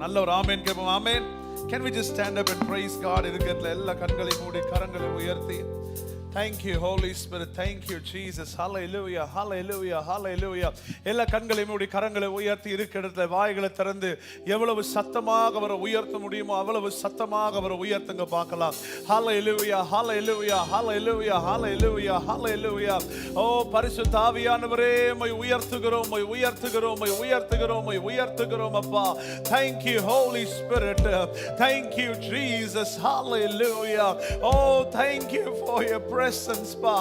நல்ல ஒரு ஆமென் கேட்போம். ஆமென். Can we just stand up and praise God? இருக்கிறதுல எல்லா கண்களை மூடி கரங்களை உயர்த்தி. Thank you Holy Spirit. Thank you Jesus. Hallelujah. Hallelujah. Hallelujah. எல்லா கண்களை மூடி கரங்களை உயர்த்தி இருக்கிறதுல வாய்களை திறந்து எவ்வளவு சத்தமாக அவரை உயர்த்த முடியுமோ அவ்வளவு சத்தமாக அவரை உயர்த்துங்க பார்க்கலாம். Hallelujah. Hallelujah. Hallelujah. Hallelujah. Hallelujah. ஓ பரிசுத்த ஆவியானவரே உம்மை உயர்த்துகிறோம், உம்மை உயர்த்துகிறோம், உம்மை உயர்த்துகிறோம், உம்மை உயர்த்துகிறோம் அப்பா. Thank you Holy Spirit. Thank you Jesus. Hallelujah. Oh thank you for your presence, Pa.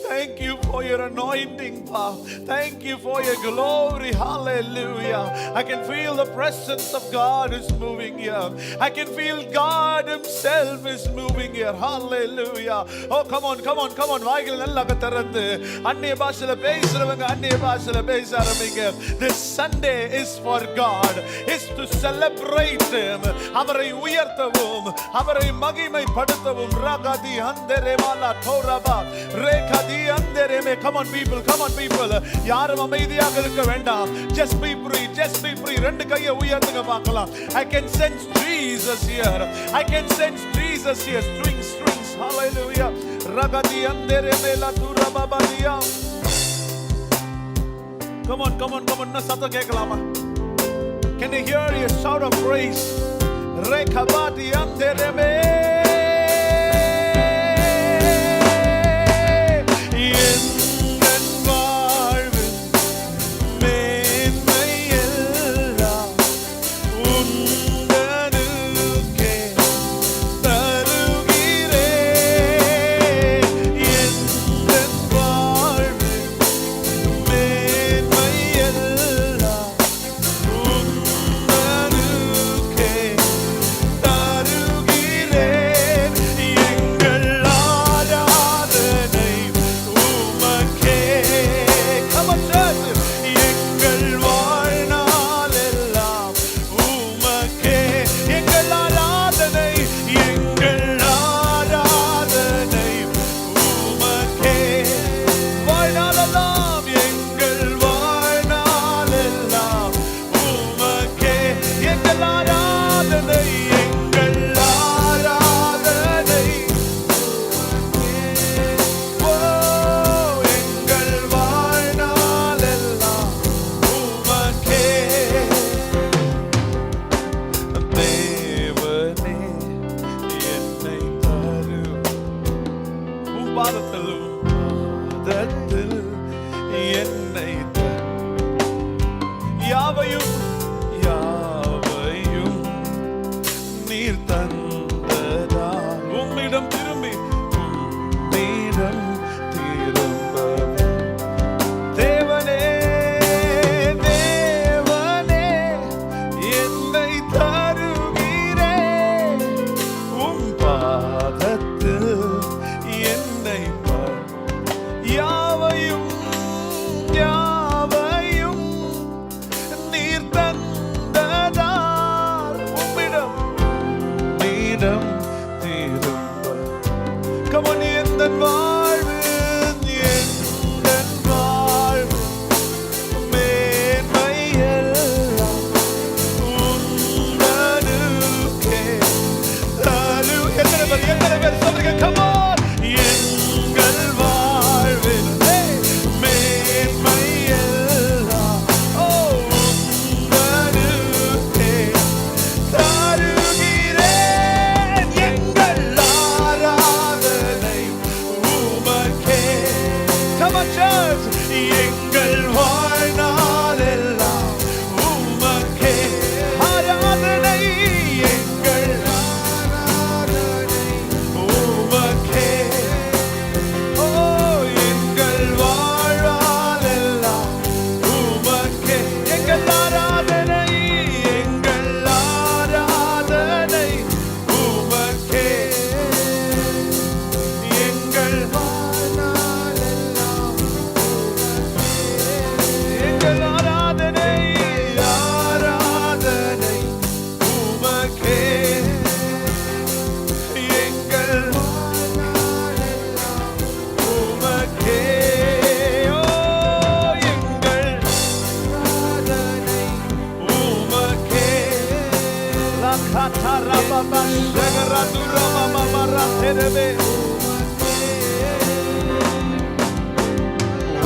Thank you for your anointing, Pa. Thank you for your glory. Hallelujah. I can feel the presence of God is moving here. I can feel God himself is moving here. Hallelujah. Oh come on, come on, come on. வாய்கள் நல்லா திறந்து அந்நிய பாஷையில பேசுறவங்க அந்நிய பாஷையில பேச ஆரம்பிங்க. This Sunday is for God. Is to celebrate him. அவரை உயர்த்தவும் அவரை மகிமைப்படுத்தவும். ரகதி அந்தரேவாலா தோரபா ரேகதி அந்தரேமே. Come on people, come on people. யாரும் அமைதியாக இருக்க வேண்டாம். Just be free, just be free. ரெண்டு கையை உயர்த்துங்க பார்க்கலாம். I can sense Jesus here. I can sense Jesus here. Strings, strings. Hallelujah. ரகதி அந்தரேமே law தூரபா Bathiya. Come on, come on, come on. நான் சத்தம் கேட்கலாமா? Can you hear your shout of praise? Rekabadi andereme. தருகிறேன்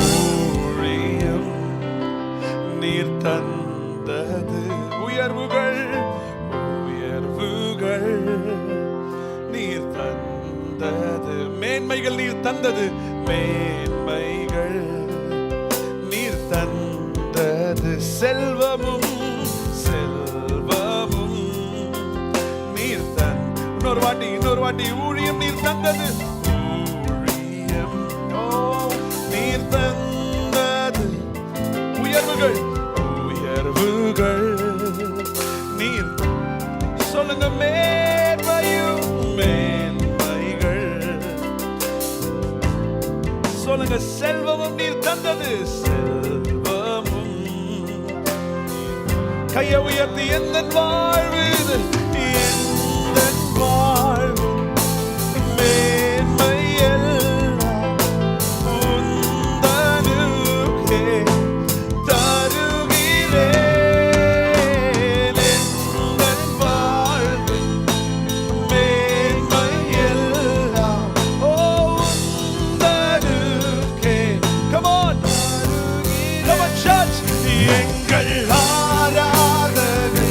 ஊழியம் நீர் தந்தது உயர்வுகள் உயர்வுகள் நீர் தந்தது மேன்மைகள் நீர் தந்தது மேன்மைகள் நீர் தந்தது செல்வமும் செல்வமும் நீர் இன்னொரு வாட்டி ஊழியம் நீர் தந்தது ஊழியம் நீர் தந்தது உயர்வுகள் உயர்வுகள் நீர் சொல்லுங்க மேன்மையும் மேன்மைகள் சொல்லுங்க செல்வமும் நீர் தந்தது செல்வமும் கையை உயர்த்தி எந்த வாழ்வு எந்த வாழ்வு மேன்மை எல்லாம் உந்தனுக்கே தருகிறேன் எந்த வாழ்வு மேன்மை எல்லாம் உந்தனுக்கே come on church எங்கள் ஆராதனை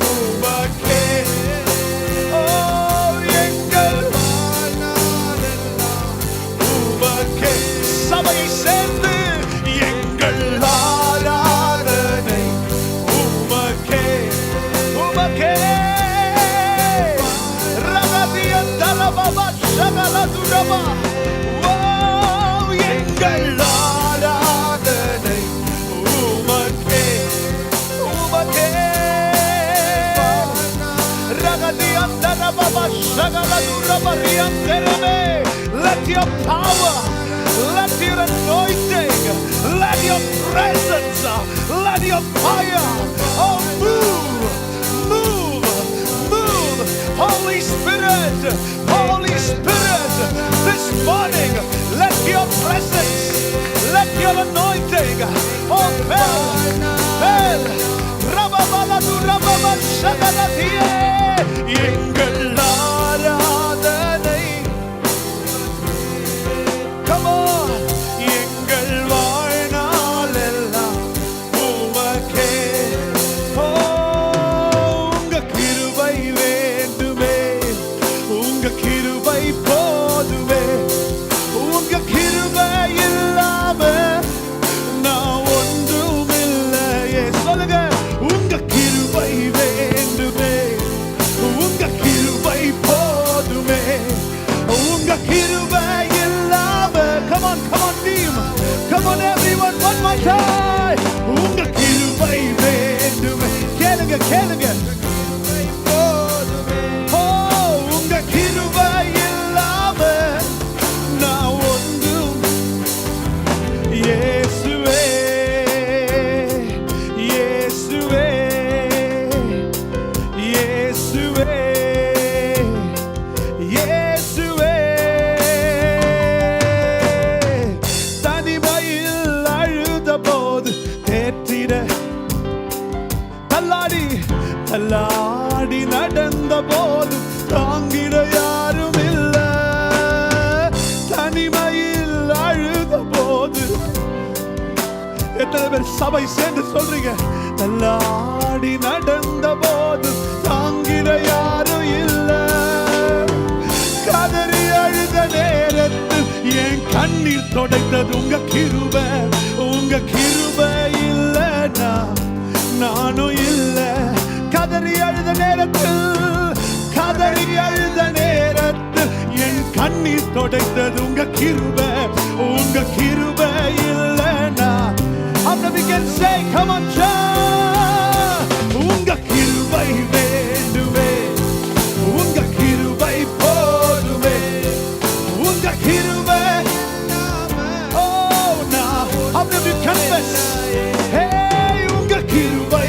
உமக்கே எங்கள் உமக்கே சபையை சேர்ந்து எங்கள் ஆராதனை உமக்கே உமக்கே ரகதிய தலபப சகலதுரபா எங்கள் ஆராதனை உமக்கே உமக்கே ரகதிய தலபப சகலதுரபா ரியந்தரமே. Let your power, let your anointing, let your presence, let your fire, oh move, move, move. Holy Spirit, Holy Spirit, this morning, let your presence, let your anointing, oh fill, Rababaladu Rababa Shagalatie, எங்கள் ஆராதனை come on எங்கள் வாழ்நாள் எல்லாம் உமக்கே உங்க கிருபை வேண்டுமே உங்க கிருபை போதுமே உங்க கிருபை இல்லாம நான் ஒன்றும் இல்லையே சொல்லுங்க உங்க கிருபை வேண்டுமே உங்க கிருபை போதுமே உங்க கிருபை come on team come on everyone one more time உங்க கிருபை வேண்டுமே கேளுங்க கேளுங்க உங்க கிருபை இல்லாம நான் ஒன்றும் இயேசுவே இயேசுவே இயேசுவே இயேசுவே தள்ளாடி நடந்த போது தாங்கிட யாரும் இல்ல தனிமையில் அழுத போது எத்தனை பேர் சபை சேர்ந்து சொல்றீங்க தள்ளாடி நடந்த போது தாங்கிட யாரும் இல்ல கதறி அழுத நேரத்தில் என் கண்ணீர் தொடைத்தது உங்க கிருபை இல்லைன்னா நானும் இல்ல கதறி அழுத நேரத்தில் என் கண்ணீர் தொடைத்தது உங்க கிருபை இல்லைன்னா அப்ப we can say come on உங்க கிருபை வேண்டுமே உங்க கிருபை போதுமே உங்க கிருபை oh now how do you confess hey உங்க கிருபை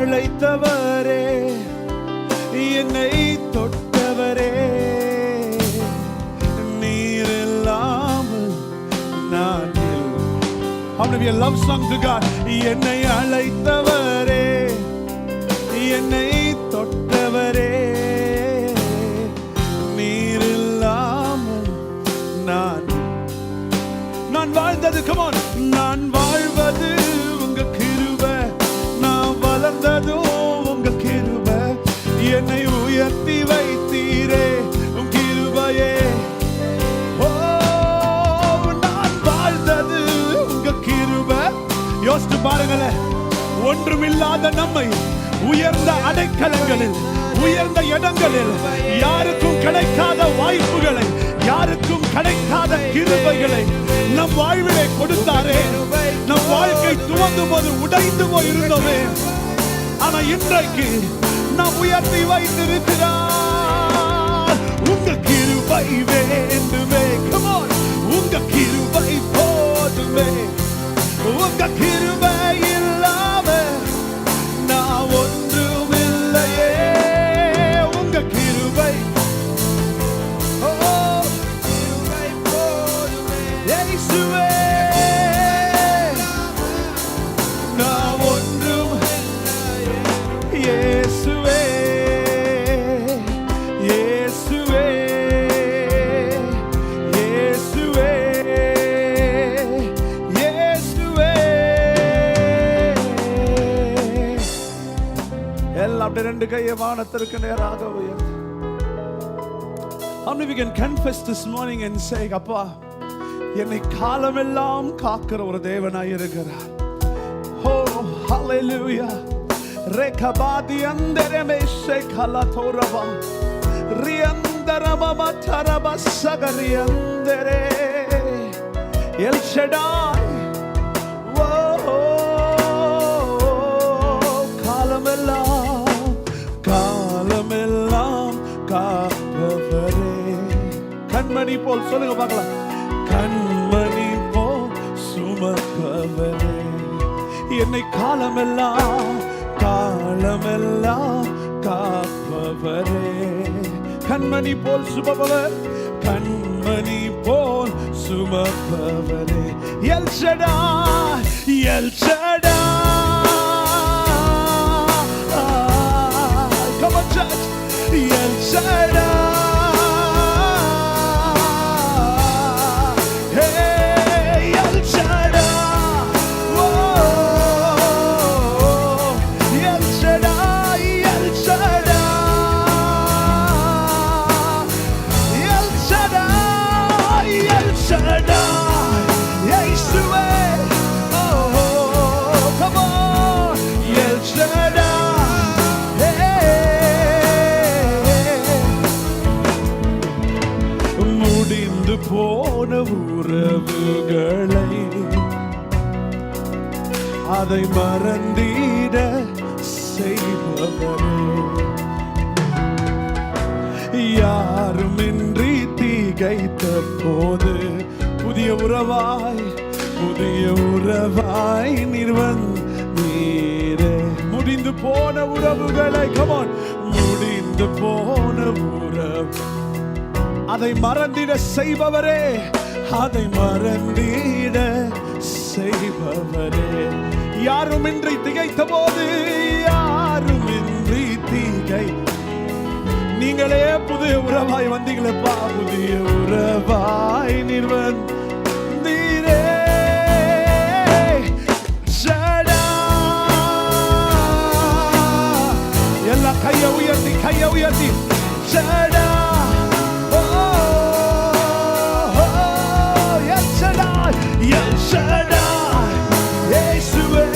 அழைத்தவரே, என்னை தொட்டவரே, நீர் இல்லாமல் நான் இல்லை. How many of you love song to God? என்னை அழைத்தவரே, என்னை தொட்டவரே, நீர் இல்லாமல் நான் வாழ்ந்தது, come on, நான் வாழ்வது உங்க கிருபை, நான் வளர்ந்ததும் உங்க கிருபை, என்னை உயர்த்தி வைத்தீரே உங்க கிருபையே. ஓ, நான் வாழ்ந்தது உங்க கிருபை. யோசித்து பாருங்களேன், ஒன்றுமில்லாத நம்மை உயர்ந்த அடைக்கலங்களில், உயர்ந்த இடங்களில், யாருக்கும் கிடைக்காத வாய்ப்புகளை, யாருக்கும் கிடைக்காத கிருபைகளை நம் வாழ்விலே கொடுத்தாரே. நம் வாழ்க்கை துவங்கும் போது உடைந்து போய் இருந்தோமே, ஆனா இன்றைக்கு நாம் உயர்த்தி வைத்திருக்கிறார். உங்க கிருபை வேண்டுமே, come on, உங்க கிருபை போதுமே, உங்க கிருபை இல்லாம நான் ஒன்றும் இல்லையே. உங்க கிருபை, ஓ கிருபை போதுமே இயேசுவே, நான் ஒன்றும் இயேசுவே, இயேசுவே, இயேசுவே, இயேசுவே. எல்லாம் அப்படியே ரெண்டு கையை வானத்திற்கு நேராக உயர்த்தி, how many we can confess this morning and say, அப்பா என்னை காலமெல்லாம் காக்கிற ஒரு தேவனாய் இருக்கிறார். Oh hallelujah. Rekabadi andereme shekala toraba, riandarama mataraba sagariandere, El Shaddai. Whoa, காலமெல்லாம் காலமெல்லாம் காப்பவரே. கண்மணி போல் சொல்லுங்க பார்க்கலாம், கண்மணி போல் சுமப்பவரே, என்னை காலமெல்லாம் காலமெல்லாம் காப்பவரே. கண்மணி போல் சுமப்பவர், கண்மணி போல் சுமப்பவரே. El Shaddai, El Shaddai. Come on church, El Shaddai. போன உறவுகளை அதை மறந்திட செய்பவரே, யாருமின்றி திகைத்த போது புதிய உறவாய் நீர் வந்தீரே. முடிந்து போன உறவுகளை, come on, முடிந்து போன உறவு அதை மறந்திட செய்பவரே, அதை மறந்திட செய்பவரே. யாருமின்றி திகைத்த போது, யாருமின்றி திகை, நீங்களே புதிய உறவாய் வந்தீங்களேப்பா, புதிய உறவாய் நீர் வந்தீரே. எல்லாம் கையை உயர்த்தி, கையை உயர்த்தி, ஜடா. El Shaddai, Yeshua,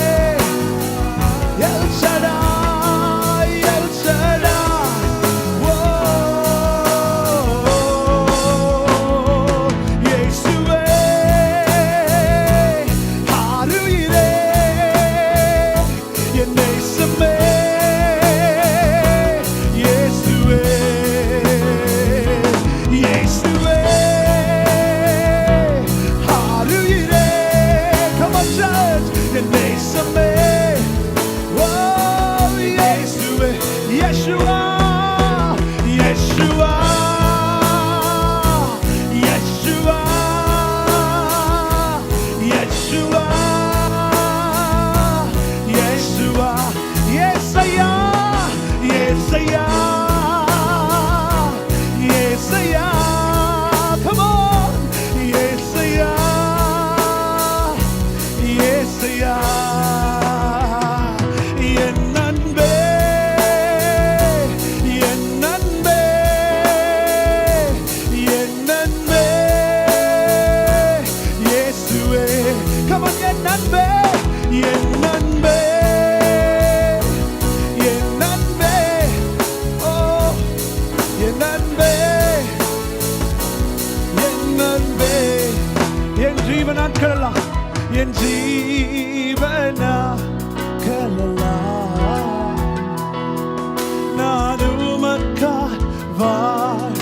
El Shaddai, El Shaddai, whoa, Yeshua, Haruire, Yenesame, Yeshua. அன்பே என் ஜீவ நாட்களெல்லாம் என் ஜீவ நாட்களெல்லாம் நான் உமக்காய் வாழ்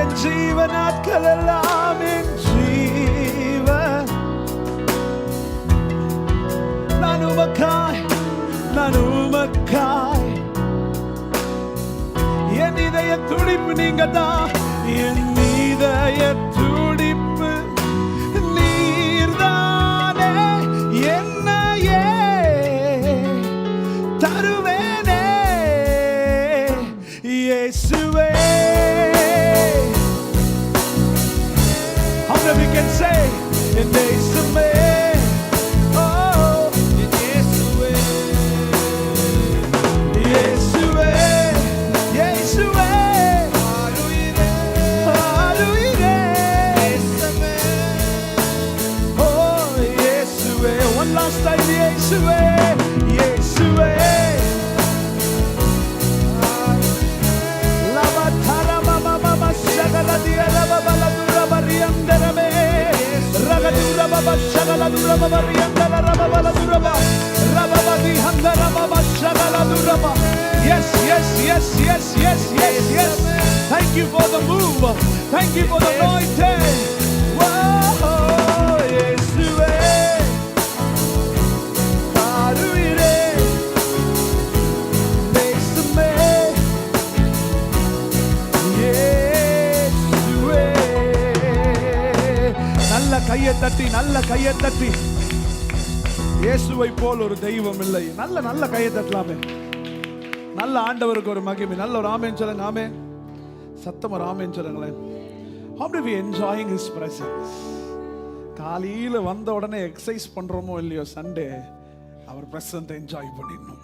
என் ஜீவ நாட்களெல்லாம் என் ஜீவ நான் உமக்காய் என் இதய துடிப்பு நீங்க தான் என் இதய துடிப்பு நீர்தானே என்னையே தருவேனே இயேசுவே. How many we can say in இயேசுவே Yes. Thank you for the move. Thank you for the anointing. Whoa, Yeshuve. Haruire. Yeshuve. Yeshuve. நல்ல கையை தட்டி இயேசுவை போல் ஒரு தெய்வம் இல்லை. நல்ல கையை தட்டலாமே. நல்ல ஆண்டவருக்கு ஒரு மகிமை. நல்ல ஒரு ஆமென் சொல்லுங்க. ஆமென். சத்தமா ஆமென் சொல்லுங்களேன். How do we enjoying his presence? காலையில வந்த உடனே எக்ஸசைஸ் பண்றோமோ இல்லையோ சண்டே அவர் பிரசன்ட் என்ஜாய் பண்ணிடணும்.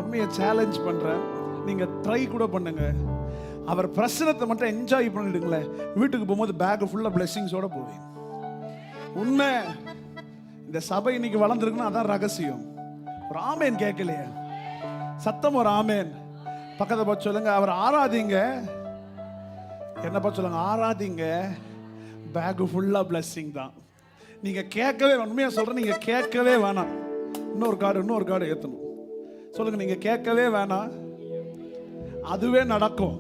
உண்மையை சேலஞ்ச் பண்றேன். நீங்க ட்ரை கூட பண்ணுங்க. அவர் பிரசனத்தை மட்டும் என்ஜாய் பண்ணிடுங்களேன். வீட்டுக்கு போகும்போது பேக் ஃபுல்லா பிளெஸிங்ஸோட போவீங்க. உண்மை. இந்த சபை இன்னைக்கு வளர்ந்துருக்குன்னா அதான் ரகசியம். ஒரு ஆமேன் கேட்கலையே. சத்தம் ஒரு ஆமேன். பக்கத்தை பார்த்து சொல்லுங்க, அவர் ஆராதிங்க. என்ன பார்த்து சொல்லுங்க, ஆராதிங்க. பேக் ஃபுல்லா பிளெஸிங் தான். நீங்க கேட்கவே, உண்மையா சொல்றேன், நீங்க கேட்கவே வேணாம். இன்னொரு கார்டு ஏற்றணும். சொல்லுங்க, நீங்க கேட்கவே வேணாம், அதுவே நடக்கும்.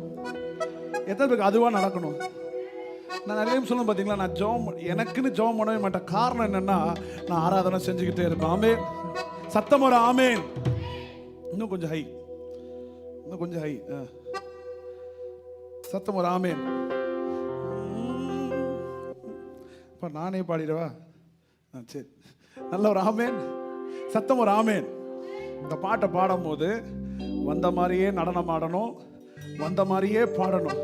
எத்தனை பேருக்கு அதுவா நடக்கணும்? நான் நிறைய சொல்லுவேன் பார்த்தீங்களா, நான் எனக்குன்னு ஜெபம் பண்ணவே மாட்டேன். காரணம் என்னன்னா, நான் ஆராதனை செஞ்சுக்கிட்டே இருப்பேன். ஆமென். சத்தம் ஒரு ஆமென். இன்னும் கொஞ்சம் ஹை. சத்தம் ஒரு ஆமென். இப்போ நானே பாடிடுவா? சரி, நல்ல ஒரு ஆமென். சத்தம் ஒரு ஆமென். இந்த பாட்டை பாடும் போது வந்த மாதிரியே நடனம் ஆடணும், வந்த மாதிரியே பாடணும்.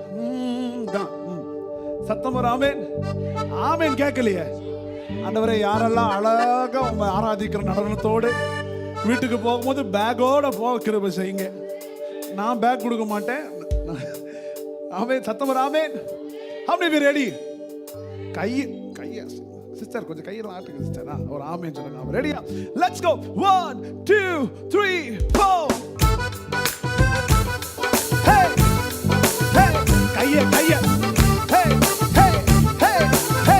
சத்தம் ஒரு ஆமென். ஆமென் கேட்கலையே. ஆண்டவரே, யாரெல்லாம் அழகா உங்க ஆராதிக்கிற நடனத்தோடு வீட்டுக்கு போகும்போது பேக்கோட போக கிருபை செய்யுங்க. நான் பேக் கொடுக்க மாட்டேன். ஆமென். சத்தம் ஒரு ஆமென். How many be ready? கையை சிஸ்டர் கொஞ்சம் கையெல்லாம் ஆட்டுங்க சிஸ்டர். ஒரு ஆமென் சொல்லுங்க. ரெடியா? Let's go. 1 2 3 4. ஹே ஹே கையை ஹே ஹே ஹே ஹே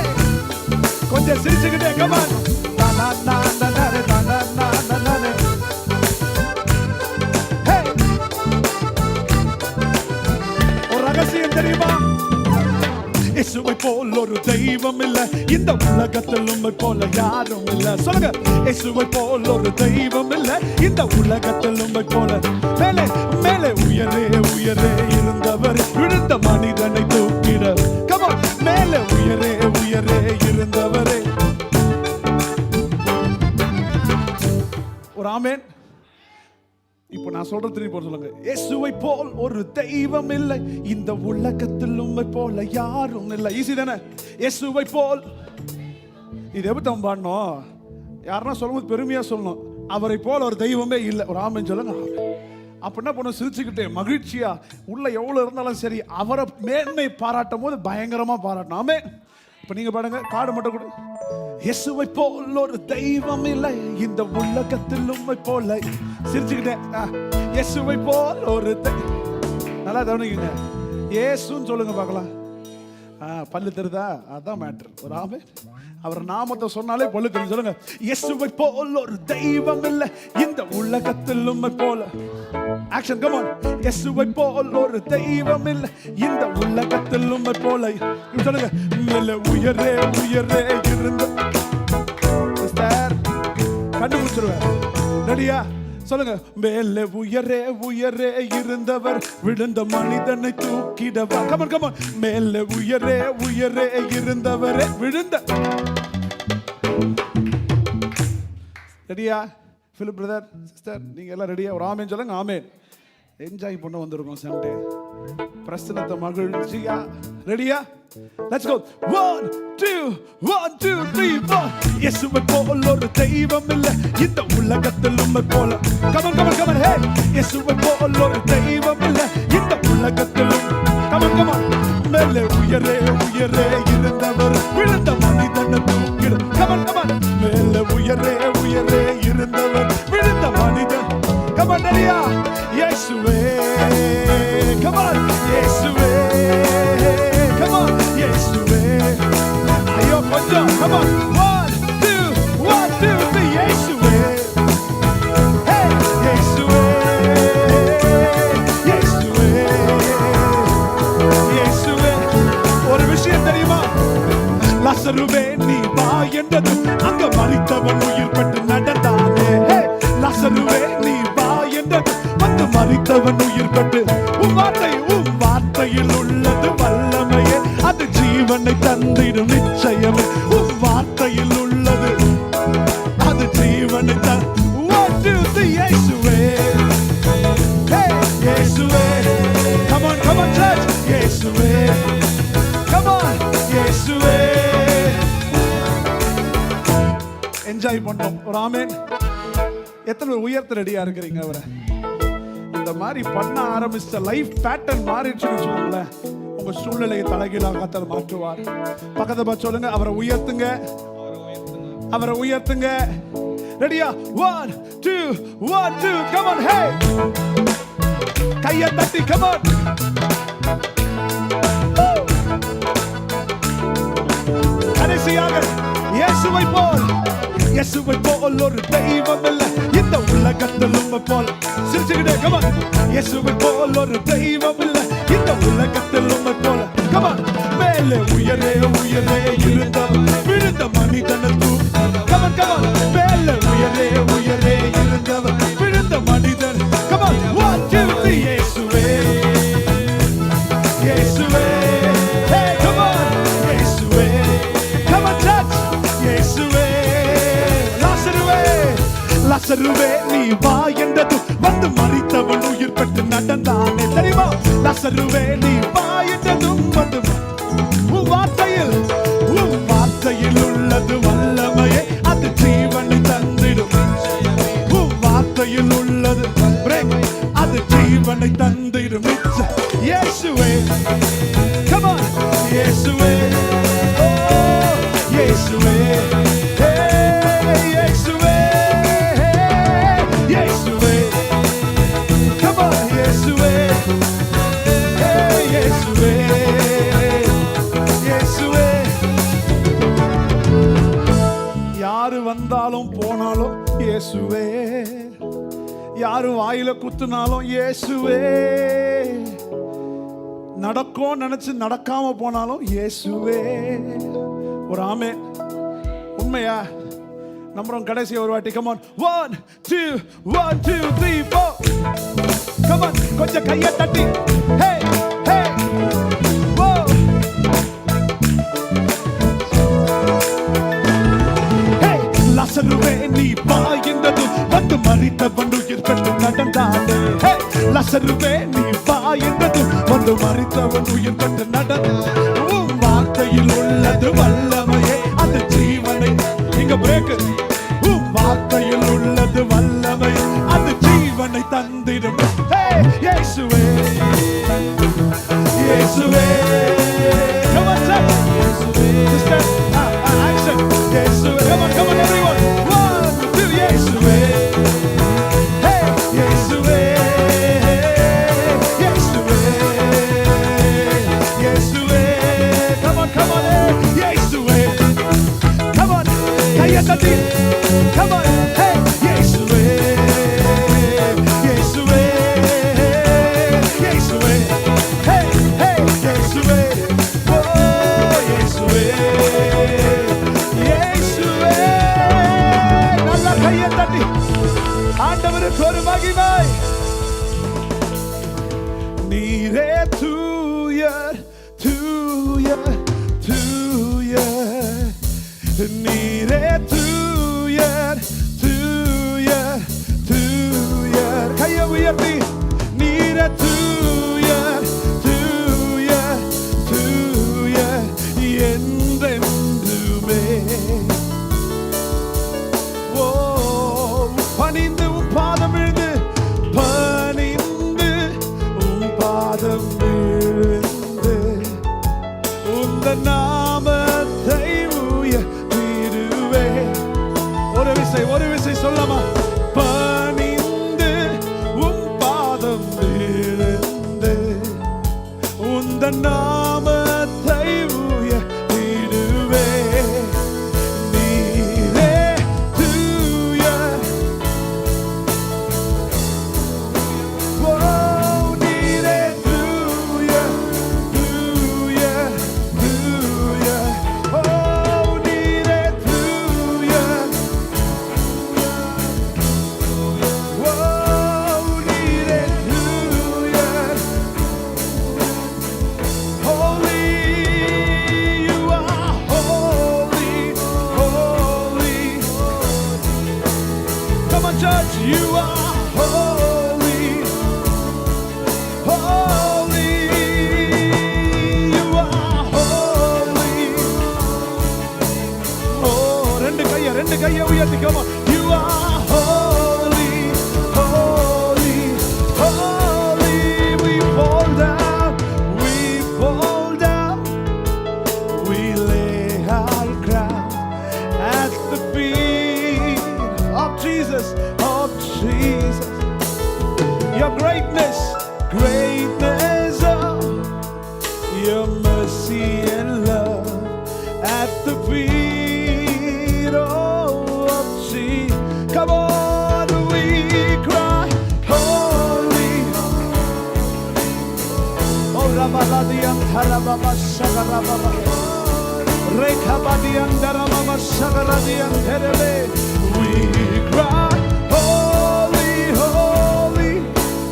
கொஞ்சம் சிரிச்சுக்கிட்டே கமான். ஒரு ரகசியம் தெரியுமா? இயேசுவை போல் ஒரு தெய்வம் இல்ல இந்த உலகத்தில், உம்மை போல யாரும் இல்ல. சொல்லுங்க, இயேசுவை போல் ஒரு தெய்வம் இல்ல இந்த உலகத்தில், உம்மை போல. மேலே மேலே உயரே இருந்தவர் விழுந்த மனிதனை தூக்கிட. கமான், மேலே உயரே இருந்தவரே. ஒரு ஆமென். இப்போ நான் சொல்றது திருப்பி போட சொல்லுங்க. இயேசுவை போல் ஒரு தெய்வம் இல்லை இந்த உலகத்தில், உம்மை போல யாரும் இல்லை. ஈஸி தானே? இயேசுவை போல். இது எப்படி தான் பாடணும்? யாருன்னா சொல்லும்போது பெருமையா சொல்லணும், அவரை போல் ஒரு தெய்வமே இல்லை. ஒரு ஆமென் சொல்லுங்க. அப்ப என்ன பண்ண? சிரிச்சுக்கிட்டே மகிழ்ச்சியா உள்ள எவ்வளவு இருந்தாலும் சரி, அவரை மேன்மை பாராட்டும் போது பயங்கரமா பாராட்டணும். ஆமென். இப்ப நீங்க பாடுங்க, காடு மட்டும் கொடு. இயேசுவை போல் ஒரு தெய்வம் இல்லை இந்த உலகத்தில், உம்மை போல. சிரிச்சுக்கிட்டே இயேசுவை போல் ஒரு நல்லா கவனிக்குங்க. இயேசுன்னு சொல்லுங்க பார்க்கலாம். பல்லு தெரிதா? அதான் மேட்டர். ஒரு ஆமென். அவர் நாமத்தை சொன்னாலே பல்லு தெரியும். சொல்லுங்க, இயேசுவை போல ஒரு தெய்வம் இல்லை இந்த உலகத்தில் உம்மை போல. Action, come on. இயேசுவை போல ஒரு தெய்வம் இல்லை இந்த உலகத்தில் உம்மை போல. சொல்லுங்க, மேலே உயரே உயரே இருந்த கண்டுபிடிச்சிருவேன். ரெடியா? சொல்லுங்க, மேலே உயரே உயரே இருந்தவர் விழுந்த மனிதனை தூக்கிடவர். Come on come on. மேலே உயரே உயரே இருந்தவரே விழுந்த. ரெடியா? பிலிப் பிரதர், சிஸ்டர், நீங்க எல்லாம் ரெடியா? ஒரு ஆமேன் சொல்லுங்க. ஆமேன். என்ஜாய் பண்ண வந்திருக்கோம் சண்டே. பிரசன்னத்தை மகிழ்ச்சியா. ரெடியா? Let's go. 1 2 1 2 3 4. இயேசுவை போல ஒரு தெய்வம் இல்லை இந்த உலகத்தில் உம்மை போல. Come on come on come on. ஹே, இயேசுவை போல ஒரு தெய்வம் இல்லை இந்த உலகத்தில். Come on come on. மேலே உயரே உயரே இருந்தவர் விழுந்த மனிதனை தூக்கிட. Come on come on. மேலே உயரே உயரே இருந்தவர் விழுந்த மனிதன். கமன். ரெடியா? இயேசுவே. கமன். இயேசுவே. Come on, இயேசுவே. ஐயோ கொஞ்சம். Come on. 1 2 1 2 3. இயேசுவே. Hey, இயேசுவே. இயேசுவே. இயேசுவே. ஒரு விஷயம் தெரியுமா? லாசருவே நீ வா என்றது அங்க மரித்தவன் உயிர் பெற்று நடந்தானே. லாசருவே நீ வா என்றது வந்து மரித்தவன் உயிர் பெற்று. உன் வார்த்தையில் உள்ளது வல்லமையே அது ஜீவனை தந்திடும் நிச்சயமே. உன் வார்த்தையில் உள்ளது அது ஜீவனை தந்த. 1 2 3. இயேசுவே. Hey, இயேசுவே. Come on, come on church. இயேசுவே. Come on, இயேசுவே. என்ஜாய் பண்ணோம். ஒரு ஆமென். எத்தனை உயர்த்த ரெடியா இருக்கிறீங்க? அவரை இந்த மாதிரி பண்ண ஆரம்பிச்ச லைஃப் பேட்டர்ன் மாறிடுச்சுன்னு சொல்லுங்களேன். உங்க சூழ்நிலையை தலைகீழாக கர்த்தர் மாற்றுவார். பக்கத்தை பார்த்து சொல்லுங்க, அவரை உயர்த்துங்க, அவரை உயர்த்துங்க. ரெடியா? 1 2 1 2. Come on. ஹே, கையை தட்டி. Come on. கடைசியாக இயேசுவை போல். இயேசுவை போல் ஒரு தெய்வம் இல்லை இந்த உலகத்தில் உம்மை போல. சிரிச்சுக்கிட்டே. Come on. இயேசுவை போல் ஒரு தெய்வம் இல்லை இந்த உலகத்தில் உம்மை போல. Come on. மேலே உயரே உயரே இருந்தவர் விழுந்த மனிதனை தூக்கி. Come on come on. மேலே உயரே உயரே இருந்தவர் விழுந்த மனிதன். Come on. 1 2 3. இயேசுவே. இயேசுவே. Hey, come on. இயேசுவே. Come on church. இயேசுவே. லாசருவே நீ வா என்றது வந்து மரித்தவன் உயிர் பெற்று நடந்தானே. தெரியுமா? லாசருவே நீ வா என்றதும் வந்து. உன் வார்த்தையில் உள்ளது வல்லமையே அது ஜீவனை தந்திடும். உன் வார்த்தையில் உள்ளது அது ஜீவனை தந்திடும். இயேசுவே. Come on. இயேசுவே. Oh, இயேசுவே. யாரு வந்தாலும் போனாலும் இயேசுவே. யாரு வாயில குத்துனாலும் இயேசுவே. நடக்கும் நினைச்சு நடக்காம போனாலும் இயேசுவே. ஒரு ஆமென். உண்மையா? நம்புறோம். கடைசி ஒரு வாட்டி. Come on. 1 2 1 2 3 4. Come on. கொஞ்சம் கையை தட்டி. Hey hey. Whoa. Hey, லாசருவே நீ வா என்றது வந்து மரித்தவன் உயிர் பெற்று நடந்தானே. Hey, லாசருவே நீ வா என்றது வந்து மரித்தவன் உயிர் பெற்று நடந்தானே. உன் வார்த்தையில் உள்ளது வல்லமையே அது ஜீவனை. இங்க பிரேக். உன் வார்த்தையில் உள்ளது வல்லமை அது ஜீவனை தந்திடும். இயேசுவே. இயேசுவே. Come on, sir. Sister, action. இயேசுவே. Come on, come on, everyone. 1 2. இயேசுவே. Hey, இயேசுவே. இயேசுவே. இயேசுவே. Come கையை தட்டி come on hey இயேசுவே இயேசுவே இயேசுவே hey hey இயேசுவே ஓ இயேசுவே இயேசுவே நல்ல கையை தட்டி ஆண்டவருக்கு ஒரு மகிமை நீரே தூயர் தூயர் தூயர் நீரே தூயர் தூயர் தூயர் கையை உயர்த்தி நீரே தூயர் தூயர் தூயர் என்றென்றுமே ஓ பணிந்து உம் பாதம் விழுந்து பணிந்து உம் பாதம் விழுந்து உந்த நாமத்தை உயர்த்திடுவே ஒரு விசை சொல்லமா பணிந்து உம் பாதம் விழுந்து உந்த நாமத்தை உயர்த்திடுவே நீரே தூயர் ஓ நீரே தூயர் தூயர் தூயர் ஓ நீரே தூயர் ஓ நீரே தூயர் holy you are holy holy come on church you are holy holy you are holy oh ரெண்டு கையை உயர்த்தி come on you are holy holy holy we fall down we lay our crown at the feet of Jesus your greatness of your mercy and love at the feet of Jesus come on we cry holy oh rabaladian harababa shagarababa rekabadian darababa shagaradian terebe we cry holy holy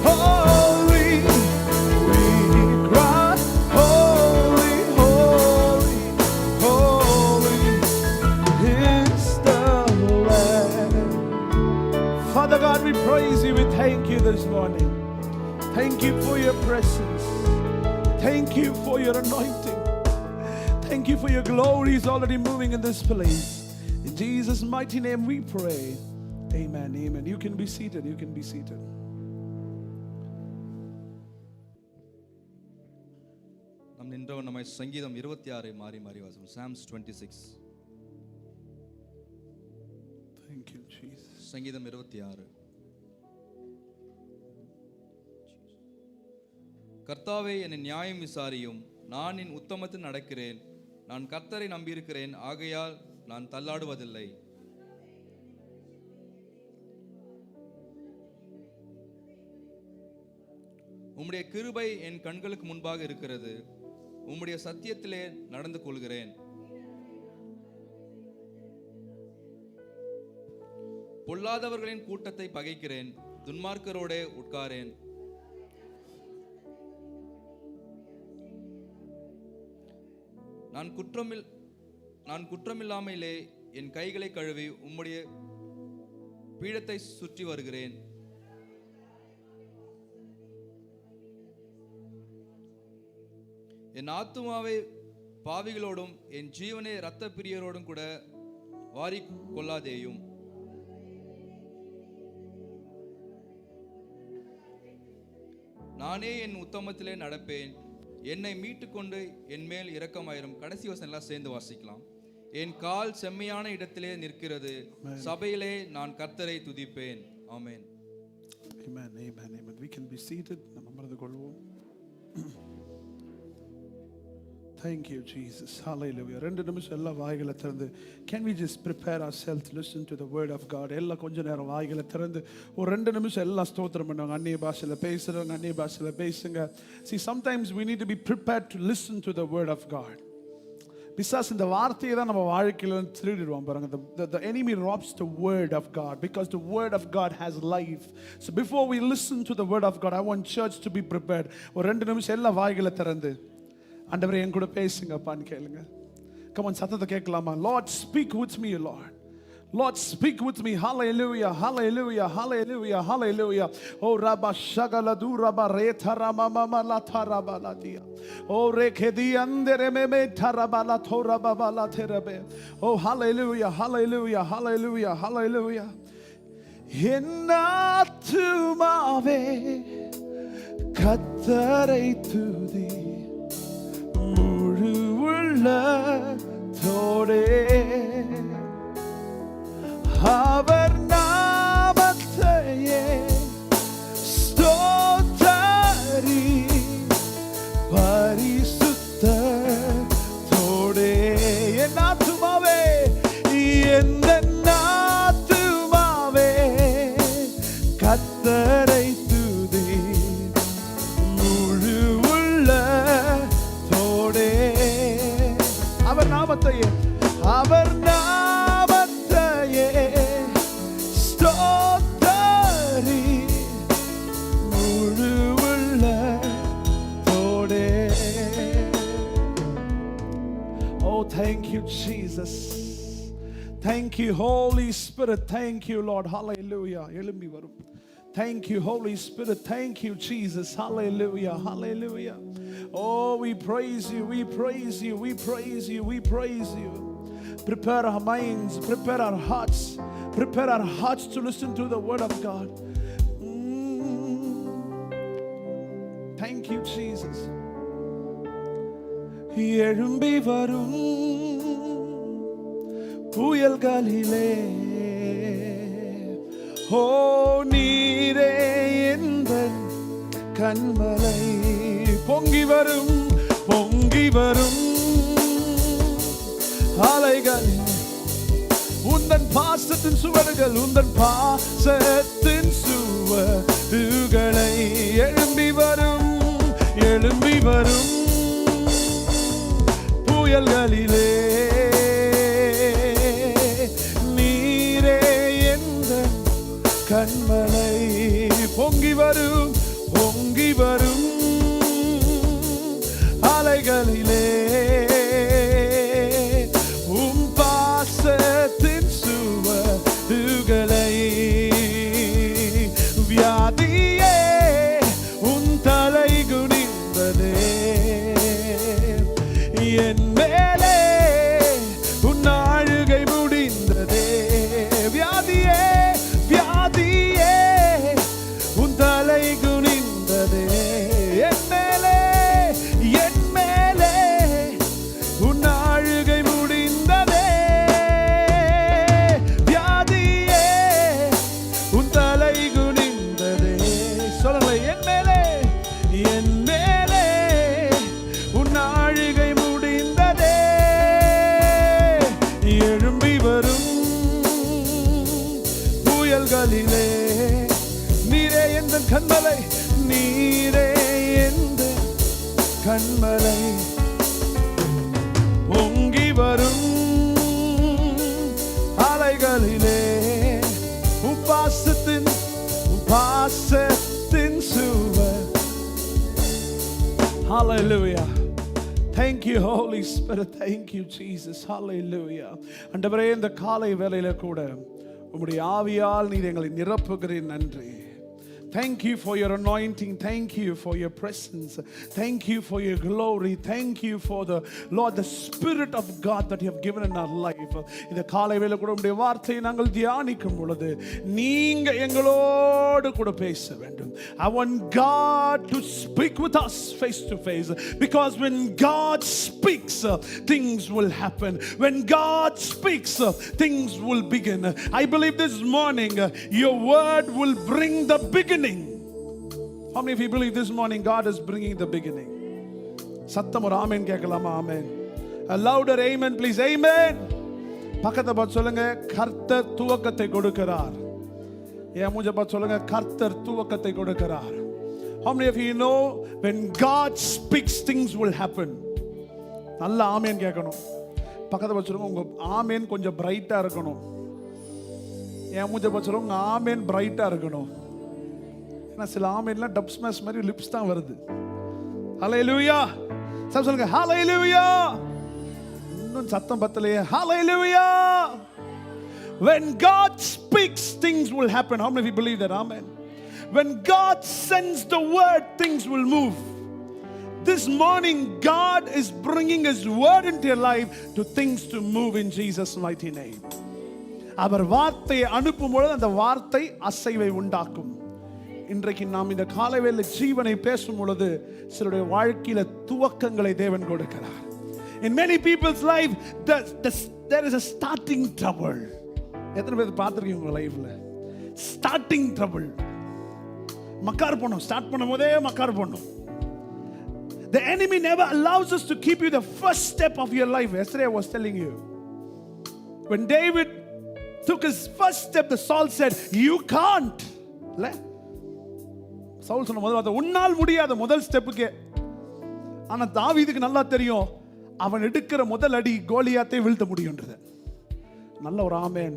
holy we cry holy holy holy is the Lamb. Father God, we praise you, we thank you this morning. Thank you for your presence. Thank you for your anointing. Thank you for your glory is already moving in this place. In Jesus' mighty name we pray. Amen, amen. You can be seated, you can be seated. நாம் நின்றவன் நம்மை சங்கீதம் 26 மாறி மாறி வாசிப்போம். Psalms 26. Thank you, Jesus. சங்கீதம் 26. கர்த்தாவே என்னை நியாயம் விசாரியும், நான் என் உத்தமத்தில் நடக்கிறேன். நான் கர்த்தரை நம்பியிருக்கிறேன், ஆகையால் நான் தள்ளாடுவதில்லை. உம்முடைய கிருபை என் கண்களுக்கு முன்பாக இருக்கிறது, உம்முடைய சத்தியத்திலே நடந்து கொள்கிறேன். பொல்லாதவர்களின் கூட்டத்தை பகைக்கிறேன், துன்மார்க்கரோடே உட்காரேன். நான் குற்றமில்லாமலே என் கைகளை கழுவி உம்முடைய பீடத்தை சுற்றி வருகிறேன். என் ஆத்துமாவை பாவிகளோடும் என் ஜீவனை இரத்த பிரியரோடும் கூட வாரி கொள்ளாதேயும். நானே என் உத்தமத்திலே நடப்பேன், என்னை மீட்டுக்கொண்டு என் மேல் இரக்கமாயிரும். கடைசி வசனம் எல்லாம் சேர்ந்து வாசிக்கலாம். என் கால் செம்மையான இடத்திலே நிற்கிறது, சபையிலே நான் கர்த்தரை துதிப்பேன். ஆமென். Amen, amen, amen. We can be seated. நம்ம அமர்ந்து கொள்வோம். Thank you, Jesus. Hallelujah. ரெண்டு நிமிஷம் எல்லா வாய்களை திறந்து can we just prepare ourselves to listen to the word of God? எல்லாம் கொஞ்ச நேரம் வாய்களை திறந்து ஒரு ரெண்டு நிமிஷம் எல்லாம் ஸ்தோத்திரம் பண்ணுவாங்க. அந்நிய பாஷையில் பேசுறவங்க அந்நிய பாஷையில் பேசுங்க. See, sometimes we need to be prepared to listen to the word of God. பிசாசு இந்த வார்த்தையை தான் நம்ம வாழ்க்கையில திருடிடுவோம் பாருங்க. The enemy robs the word of God because the word of God has life. So before we listen to the word of God, I want church to be prepared. ஒரு ரெண்டு நிமிஷம் எல்லா வாய்களை திறந்து ஆண்டவரே என் கூட பேசுங்கப்பான்னு கேளுங்க. Come on, சத்தத்தை கேட்கலாமா? Lord, speak with me, Lord. Lord, speak with me. Hallelujah, hallelujah, hallelujah, hallelujah. Oh, Rabba Shagala du Rabba Retara Mama La Taraba La Dia. Oh, Rekedi Andere Meme Taraba La Toraba La Terabe. Oh, hallelujah, hallelujah, hallelujah, hallelujah. Ennathumave கர்த்தரை துதி முழு உள்ளத்தோடே அவர் நாமத்தையே ஸ்தோத்தரி பரிசுத்தத்தோடே என் ஆத்துமாவே என் ஆத்துமாவே கர்த்தரை துதி முழு உள்ளத்தோடே அவர் நாமத்தையே அவர் Thank you, Jesus. Thank you, Holy Spirit. Thank you, Lord. Hallelujah. எழும்பி வரும். Thank you, Holy Spirit. Thank you, Jesus. Hallelujah. Hallelujah. Oh, we praise you. We praise you. We praise you. We praise you. Prepare our minds. Prepare our hearts. Prepare our hearts to listen to the word of God. Thank you, Jesus. எழும்பி வரும் புயல்களிலே ஓ நீரே எந்தன் கண்மலை பொங்கி வரும் அலைகளில் உந்தன் பாசத்தின் சுவடுகள் உந்தன் பாசத்தின் சுவடுகளை எழும்பி வரும் புயல்களிலே நீரே எந்தன் கண்மலை பொங்கி வரும் அலைகளிலே உம் பாசத்தின் சுவடுகளை வியாதியே உன் தலை குனிந்ததே என் மேலே உன் ஆளுகை முடிந்ததே வியாதியே உன் தலை குனிந்ததே என் மேலே உன் ஆளுகை முடிந்ததே வியாதியே உன் தலை குனிந்ததே சொல்லலை என் மேலே உன் ஆளுகை முடிந்ததே எழும்பி வரும் புயல்களிலே நீரே எந்தன் கண்மலை பொங்கி வரும் அலைகளிலே உம் பாசத்தின் சுவர். Hallelujah. Thank you, Holy Spirit. Thank you, Jesus. Hallelujah. ஆண்டவரே இந்த காலை வேளையில கூட உம்முடைய ஆவியால் நீர் எங்களை நிரப்புகிறீர். நன்றி. Thank you for your anointing. Thank you for your presence. Thank you for your glory. Thank you for the Lord, the Spirit of God that you have given in our life. இந்த காலை வேளை கூட உம்முடைய வார்த்தையை நாங்கள் தியானிக்கும் பொழுது நீங்க எங்களோடு கூட பேச வேண்டும். I want God to speak with us face to face, because when God speaks, things will happen. When God speaks, things will begin. I believe this morning your word will bring the beginning. How many of you believe this morning God is bringing the beginning? சத்தம் ஒரு ஆமென் கேட்கலாமா? ஆமென். A louder amen please. Amen. பக்கத்தை பார்த்து சொல்லுங்க, கர்த்தர் துவக்கத்தை கொடுக்கிறார். என் மூஞ்ச பார்த்து சொல்லுங்க, கர்த்தர் துவக்கத்தை கொடுக்கிறார். How many of you know when God speaks things will happen? நல்ல ஆமென் கேட்கணும். பக்கத்தை பார்த்து சொல்லுங்க, உங்க ஆமென் கொஞ்சம் பிரைட்டா இருக்கணும். என் மூஞ்ச பார்த்து சொல்லுங்க, உங்க ஆமென் பிரைட்டா இருக்கணும். ஏன்னா சில ஆமென்லாம் டப் ஸ்மாஷ் மாதிரி லிப்ஸ் தான் வருது. ஹalleluya. சொல்லுங்க ஹalleluya. இன்னும் சத்தம் பத்தலையே. ஹalleluya. When God speaks, things will happen. How many of you believe that? Amen. When God sends the word, things will move. This morning, God is bringing His word into your life to things to move in Jesus' mighty name. அவர் வார்த்தையை அனுப்பும் பொழுது அந்த வார்த்தை அசைவை உண்டாக்கும். இன்றைக்கு நாம் இந்த காலைவேளை ஜீவனை பேசும் பொழுது சிலருடைய வாழ்க்கையில துவக்கங்களை தேவன் கொடுக்கிறார். In many people's life, there is a starting trouble. எத்தனை பேர் பார்த்துருக்கீங்க உங்க லைஃப்ல ஸ்டார்டிங் ட்ரபிள்? மக்கார் பண்ணும், ஸ்டார்ட் பண்ணும் போதே மக்கார் பண்ணும். The enemy never allows us to keep you the first step of your life. Yesterday I was telling you, when David took his first step, the Saul said, you can't. Saul சொன்ன முதல் வார்த்தை, உன்னால் முடியாத முதல் ஸ்டெப்புக்கே. ஆனா தாவீதுக்கு நல்லா தெரியும், அவன் எடுக்கிற முதல் அடி கோலியாத்தை வீழ்த்த முடியும்ன்றது. நல்ல ஒரு ஆமென்.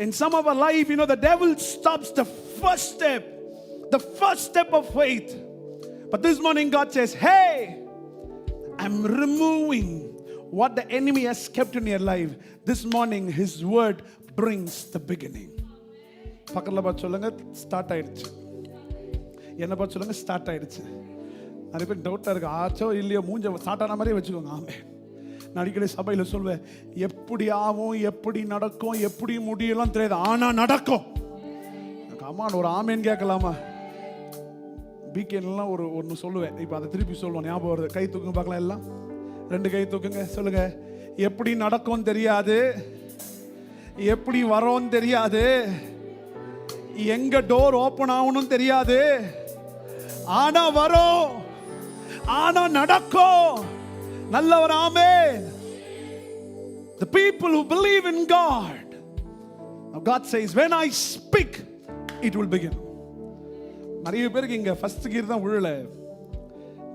In some of our life, you know, the devil stops the first step of faith. But this morning God says, hey, I'm removing what the enemy has kept in your life. This morning His word brings the beginning. பக்கத்துல பார்த்து சொல்லுங்க, start ஆயிடுச்சு. என்ன பார்த்து சொல்லுங்க, start ஆயிடுச்சு. நிறைய பேர் டவுட்டா இருக்கு, ஆச்சோ இல்லையோ, மூஞ்ச ஸ்டார்ட் ஆன மாதிரியே வச்சுக்கோங்க. ஆமென். நான் அடிக்கடி சபையில் சொல்வேன், எப்படி ஆகும், எப்படி நடக்கும், எப்படி முடியலாம் தெரியாது, ஆனா நடக்கும். ஆமாம், ஒரு ஆமேன் கேட்கலாமா? வீக்கெண்ட்லாம் ஒன்று சொல்லுவேன், இப்போ அதை திருப்பி சொல்லுவோம், ஞாபகம் வருது. கை தூக்குங்க பார்க்கலாம், எல்லாம் 2 கை தூக்குங்க, சொல்லுங்க. எப்படி நடக்கும் தெரியாது, எப்படி வரோன்னு தெரியாது, எங்க டோர் ஓப்பன் ஆகணும் தெரியாது, ஆனா வரும், ஆனா நடக்கும். நல்ல ஒரு ஆமென். The people who believe in God, now God says, when I speak, it will begin. நிறைய பேருக்கு இங்க ஃபர்ஸ்ட் கீர் தான் விழல,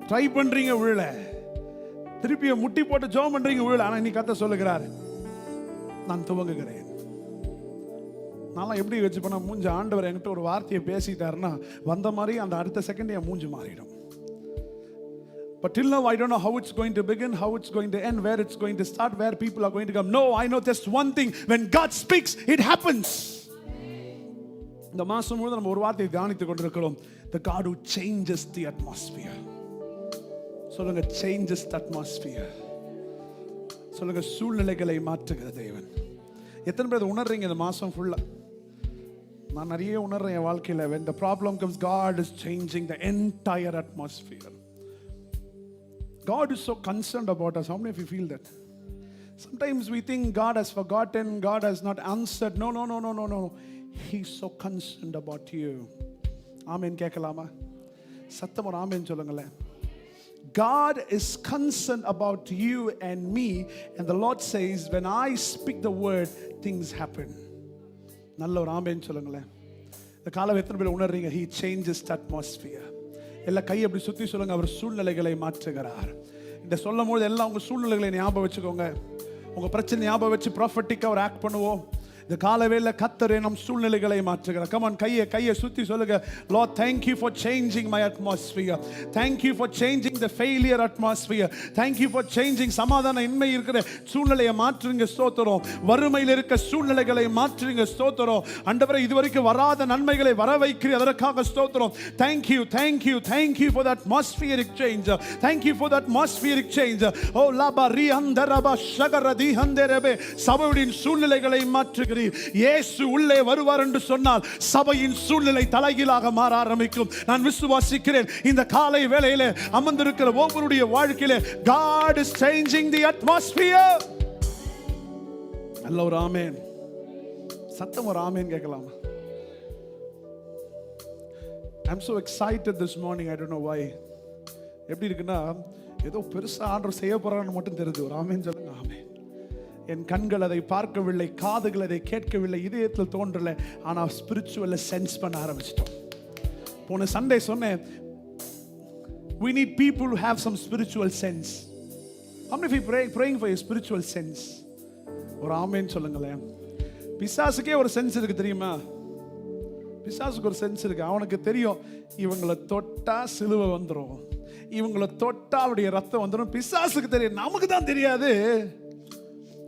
ட்ரை பண்றீங்க விழல, திருப்பி முட்டி போட்டு ஜெபம் பண்றீங்க விழல. ஆனா இன்னைக்கு கர்த்தர் சொல்லுகிறார், நான் துவங்குகிறேன். நான் எப்படி வச்சு பண்ண மூஞ்ச ஆண்டவர் என்கிட்ட ஒரு வார்த்தையை பேசிட்டாருன்னா வந்த மாதிரி அந்த அடுத்த செகண்ட் என் மூஞ்சி மாறிடும். But till now I don't know how it's going to begin, how it's going to end, where it's going to start, where people are going to come. No, I know just one thing, when God speaks, it happens. இந்த மாசம் முழுவதும் நம்ம ஒரு வார்த்தையை தியானித்துக் கொண்டிருக்கிறோம், the God who changes the atmosphere. சொல்லுங்க, changes the atmosphere. சொல்லுங்க, சூழ்நிலைகளை மாற்றுகிற தேவன். எத்தனை பேர் உணர்றீங்க இந்த மாசம் ஃபுல்லா? நான் நிறைய உணர்றேன் என் வாழ்க்கையில. when the problem comes, God is changing the entire atmosphere. God is so concerned about us. How many of you feel that? Sometimes we think God has forgotten, God has not answered. No. He's so concerned about you. Amen கேட்கலாமா? சத்தம் ஒரு ஆமென் சொல்லுங்களேன். God is concerned about you and me, and the Lord says, when I speak the word, things happen. நல்ல ஒரு ஆமென் சொல்லுங்களேன். இந்த காலம் எத்தனை பேர் உணர்றீங்க? He changes the atmosphere. எல்லா கை அப்படி சுத்தி சொல்லுங்க, அவர் சூழ்நிலைகளை மாற்றுகிறார். இந்த சொல்லும் போது எல்லாம் உங்க சூழ்நிலைகளை ஞாபகம் வச்சுக்கோங்க. உங்க பிரச்சனை ஞாபகம் வச்சு ப்ராஃபட்டிக்கா ஒரு ஆக்ட் பண்ணுவோம். இந்த காலவேளை கர்த்தர் நம் சூழ்நிலைகளை மாற்றுகிறார். Come on, கையை சுத்தி சொல்லுங்க, Lord, thank you for changing my atmosphere. Thank you for changing the failure atmosphere. Thank you for changing சமாதான இன்மை இருக்கிற சூழ்நிலையை மாற்றுங்க, ஸ்தோத்திரம். வறுமையில் இருக்க சூழ்நிலைகளை மாற்றுங்க, ஸ்தோத்திரம். ஆண்டவரே, இதுவரைக்கும் வராத நன்மைகளை வர வைக்கிறீர், அதற்காக ஸ்தோத்திரம். Thank you for that atmospheric change. Thank you for that atmospheric change. Oh laba riandaraba shagaradi handerebe, சபையின் சூழ்நிலைகளை மாற்றுகிறீர். இயேசு உள்ளே வருவார் என்று சொன்னால் சபையின் சூழ்நிலை தலைகீழாக மாற ஆரம்பிக்கும். நான் விசுவாசிக்கிறேன். இந்த காலை வேளையிலே அமர்ந்திருக்கிற ஒவ்வொருடைய வாழ்க்கையிலே God is changing the atmosphere. நல்ல ஒரு ஆமென். சத்தம் ஒரு ஆமென் கேட்கலாமா? I'm so excited this morning. I don't know why. எப்படி இருக்குன்னா, ஏதோ பெருசா ஆண்டவர் செய்ய போறான்னு மட்டும் தெரியுது. ஒரு ஆமென் சொல்லுங்க. ஆமென். என் கண்கள் அதை பார்க்கவில்லை, காதுகள் அதை கேட்கவில்லை, இதயத்தில் தோன்றல, ஆனா ஸ்பிரிச்சுவல்ல சென்ஸ் பண்ண ஆரம்பிச்சிட்டோம். போன சண்டே சொன்னேன், we need people who have some spiritual sense. How many of you praying for your spiritual sense? ஒரு ஆமென் சொல்லுங்களேன். பிசாசுக்கே ஒரு சென்ஸ் இருக்கு தெரியுமா? பிசாசுக்கு ஒரு சென்ஸ் இருக்கு. அவனுக்கு தெரியும், இவங்களை தொட்டா சிலுவை வந்துடும், இவங்களை தொட்டா அவருடைய ரத்தம் வந்துடும். பிசாசுக்கு தெரியும், நமக்கு தான் தெரியாது.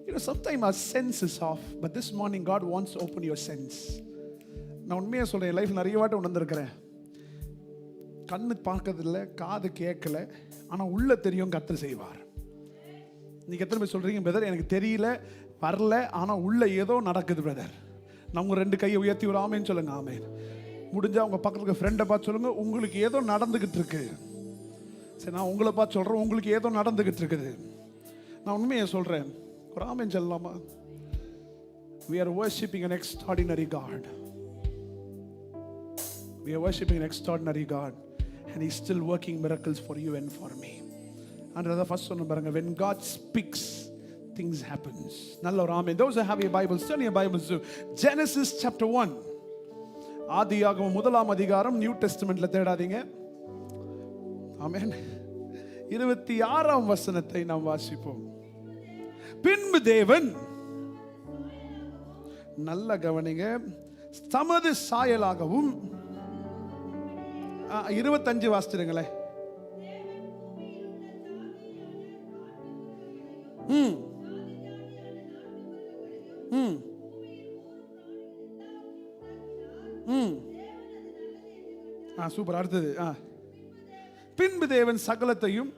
You know, sometimes our sense is off, but this morning God wants to open your sense. நான் உண்மையாக சொல்றேன், லைஃப் நிறைய வாட்டி உணர்ந்திருக்கிறேன். கண்ணு பார்க்கறதில்ல, காது கேட்கல, ஆனா உள்ள தெரியும் கர்த்தர் செய்வார். நீங்க எத்தனை பேர் சொல்றீங்க, பிரதர் எனக்கு தெரியல, வரல, ஆனா உள்ள ஏதோ நடக்குது பிரதர்? நம்ம 2 கையை உயர்த்தி ஒரு ஆமென் சொல்லுங்க. ஆமென். முடிஞ்சா உங்க பக்கத்துல இருக்க ஃப்ரெண்டை பார்த்து சொல்லுங்க, உங்களுக்கு ஏதோ நடந்துகிட்டு இருக்கு. சரி, நான் உங்களை பார்த்து சொல்றேன், உங்களுக்கு ஏதோ நடந்துகிட்டு இருக்குது. நான் உண்மையை சொல்றேன், ஒரு ஆமென் சொல்லலாமா? We are worshiping an extraordinary God. We are worshiping an extraordinary God, and He's still working miracles for you and for me. And the first one பாருங்க, when God speaks, things happens. நல்ல ஒரு ஆமென். Those who have your Bibles, turn your Bibles to Genesis chapter 1. ஆதியாகமம் 1ஆம் அதிகாரம், new டெஸ்டமென்ட்ல தேடாதீங்க. ஆமென். 26ஆம் வசனத்தை நாம் வாசிப்போம். பின்பு தேவன், நல்ல கவனிங்க, தமது சாயலாகவும் 25 வாசிச்சிருங்களே. சூப்பர். அடுத்தது, பின்பு தேவன் சகலத்தையும்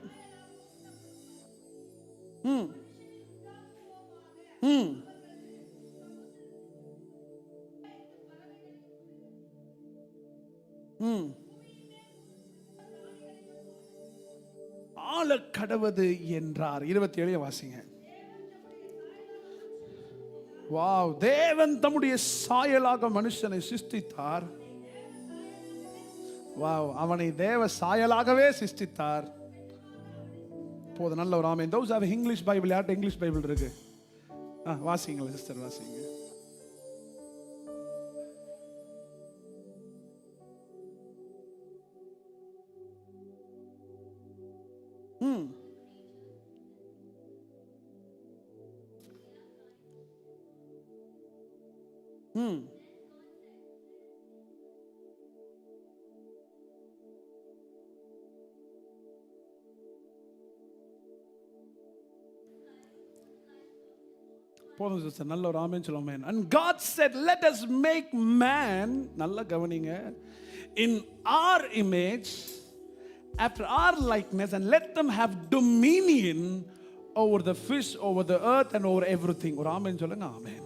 ஆள கடவது என்றார். 27 வாசிங்க. வாவ். தேவன் தம்முடைய சாயலாக மனுஷனை சிருஷ்டித்தார். வாவ். அவனை தேவ சாயலாகவே சிருஷ்டித்தார். போதும். நல்ல ஒரு ஆமென். those have English Bible. யார்ட்ட இங்கிலீஷ் பைபிள் இருக்கு? வாசிங்களா சிஸ்டர், வாசிங்க. போதும் சிஸ்டர், நல்ல ஒரு ஆமென் சொல்லுங்க. And God said, let us make man, நல்ல கவனிங்க, in our image, after our likeness, and let them have dominion over the fish, over the earth, and over everything. ஒரு amen சொல்லுங்க. ஆமென்.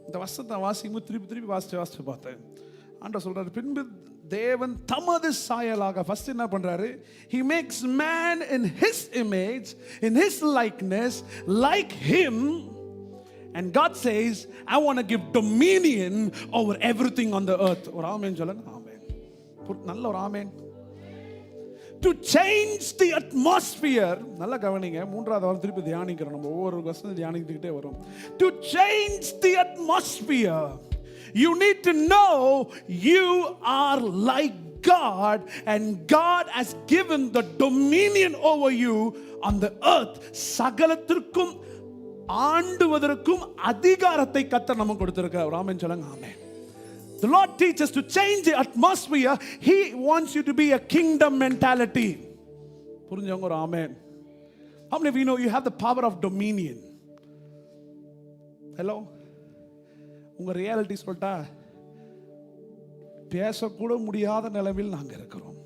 இந்த வசனத்தை வாசிக்கும் திருப்பி வாசிச்சு பார்த்தேன். ஆண்டவர் சொல்றாரு, பின்பு தேவன் தமது சாயலாக, ஃபர்ஸ்ட் என்ன பண்றாரு? He makes man in his image, in his likeness, like him. And God says, I want to give dominion over everything on the earth. ஒரு ஆமென் சொல்லுங்க. ஆமென். நல்ல ஒரு ஆமென். To change the atmosphere. நல்ல கவனிங்க. 3வது வாரம் திருப்பி தியானிக்கிறோம். நம்ம ஒவ்வொரு வசனம் தியானிக்கிட்டே வரோம். To change the atmosphere, you need to know you are like God, and God has given the dominion over you on the earth. சகலத்திற்கும் ஆண்டுவதற்கும் அதிகாரத்தை கர்த்தர் நமக்கு கொடுத்திருக்கிறார். ஆமென் சொல்லுங்க. ஆமென். The Lord teaches to change the atmosphere. He wants you to be a kingdom mentality. புரிஞ்சவங்க ஒரு ஆமென். How many of you know you have the power of dominion? Hello. உங்க reality சொல்லிட்டா, பேசக்கூட முடியாத நிலையில் நாங்க இருக்கிறோம்.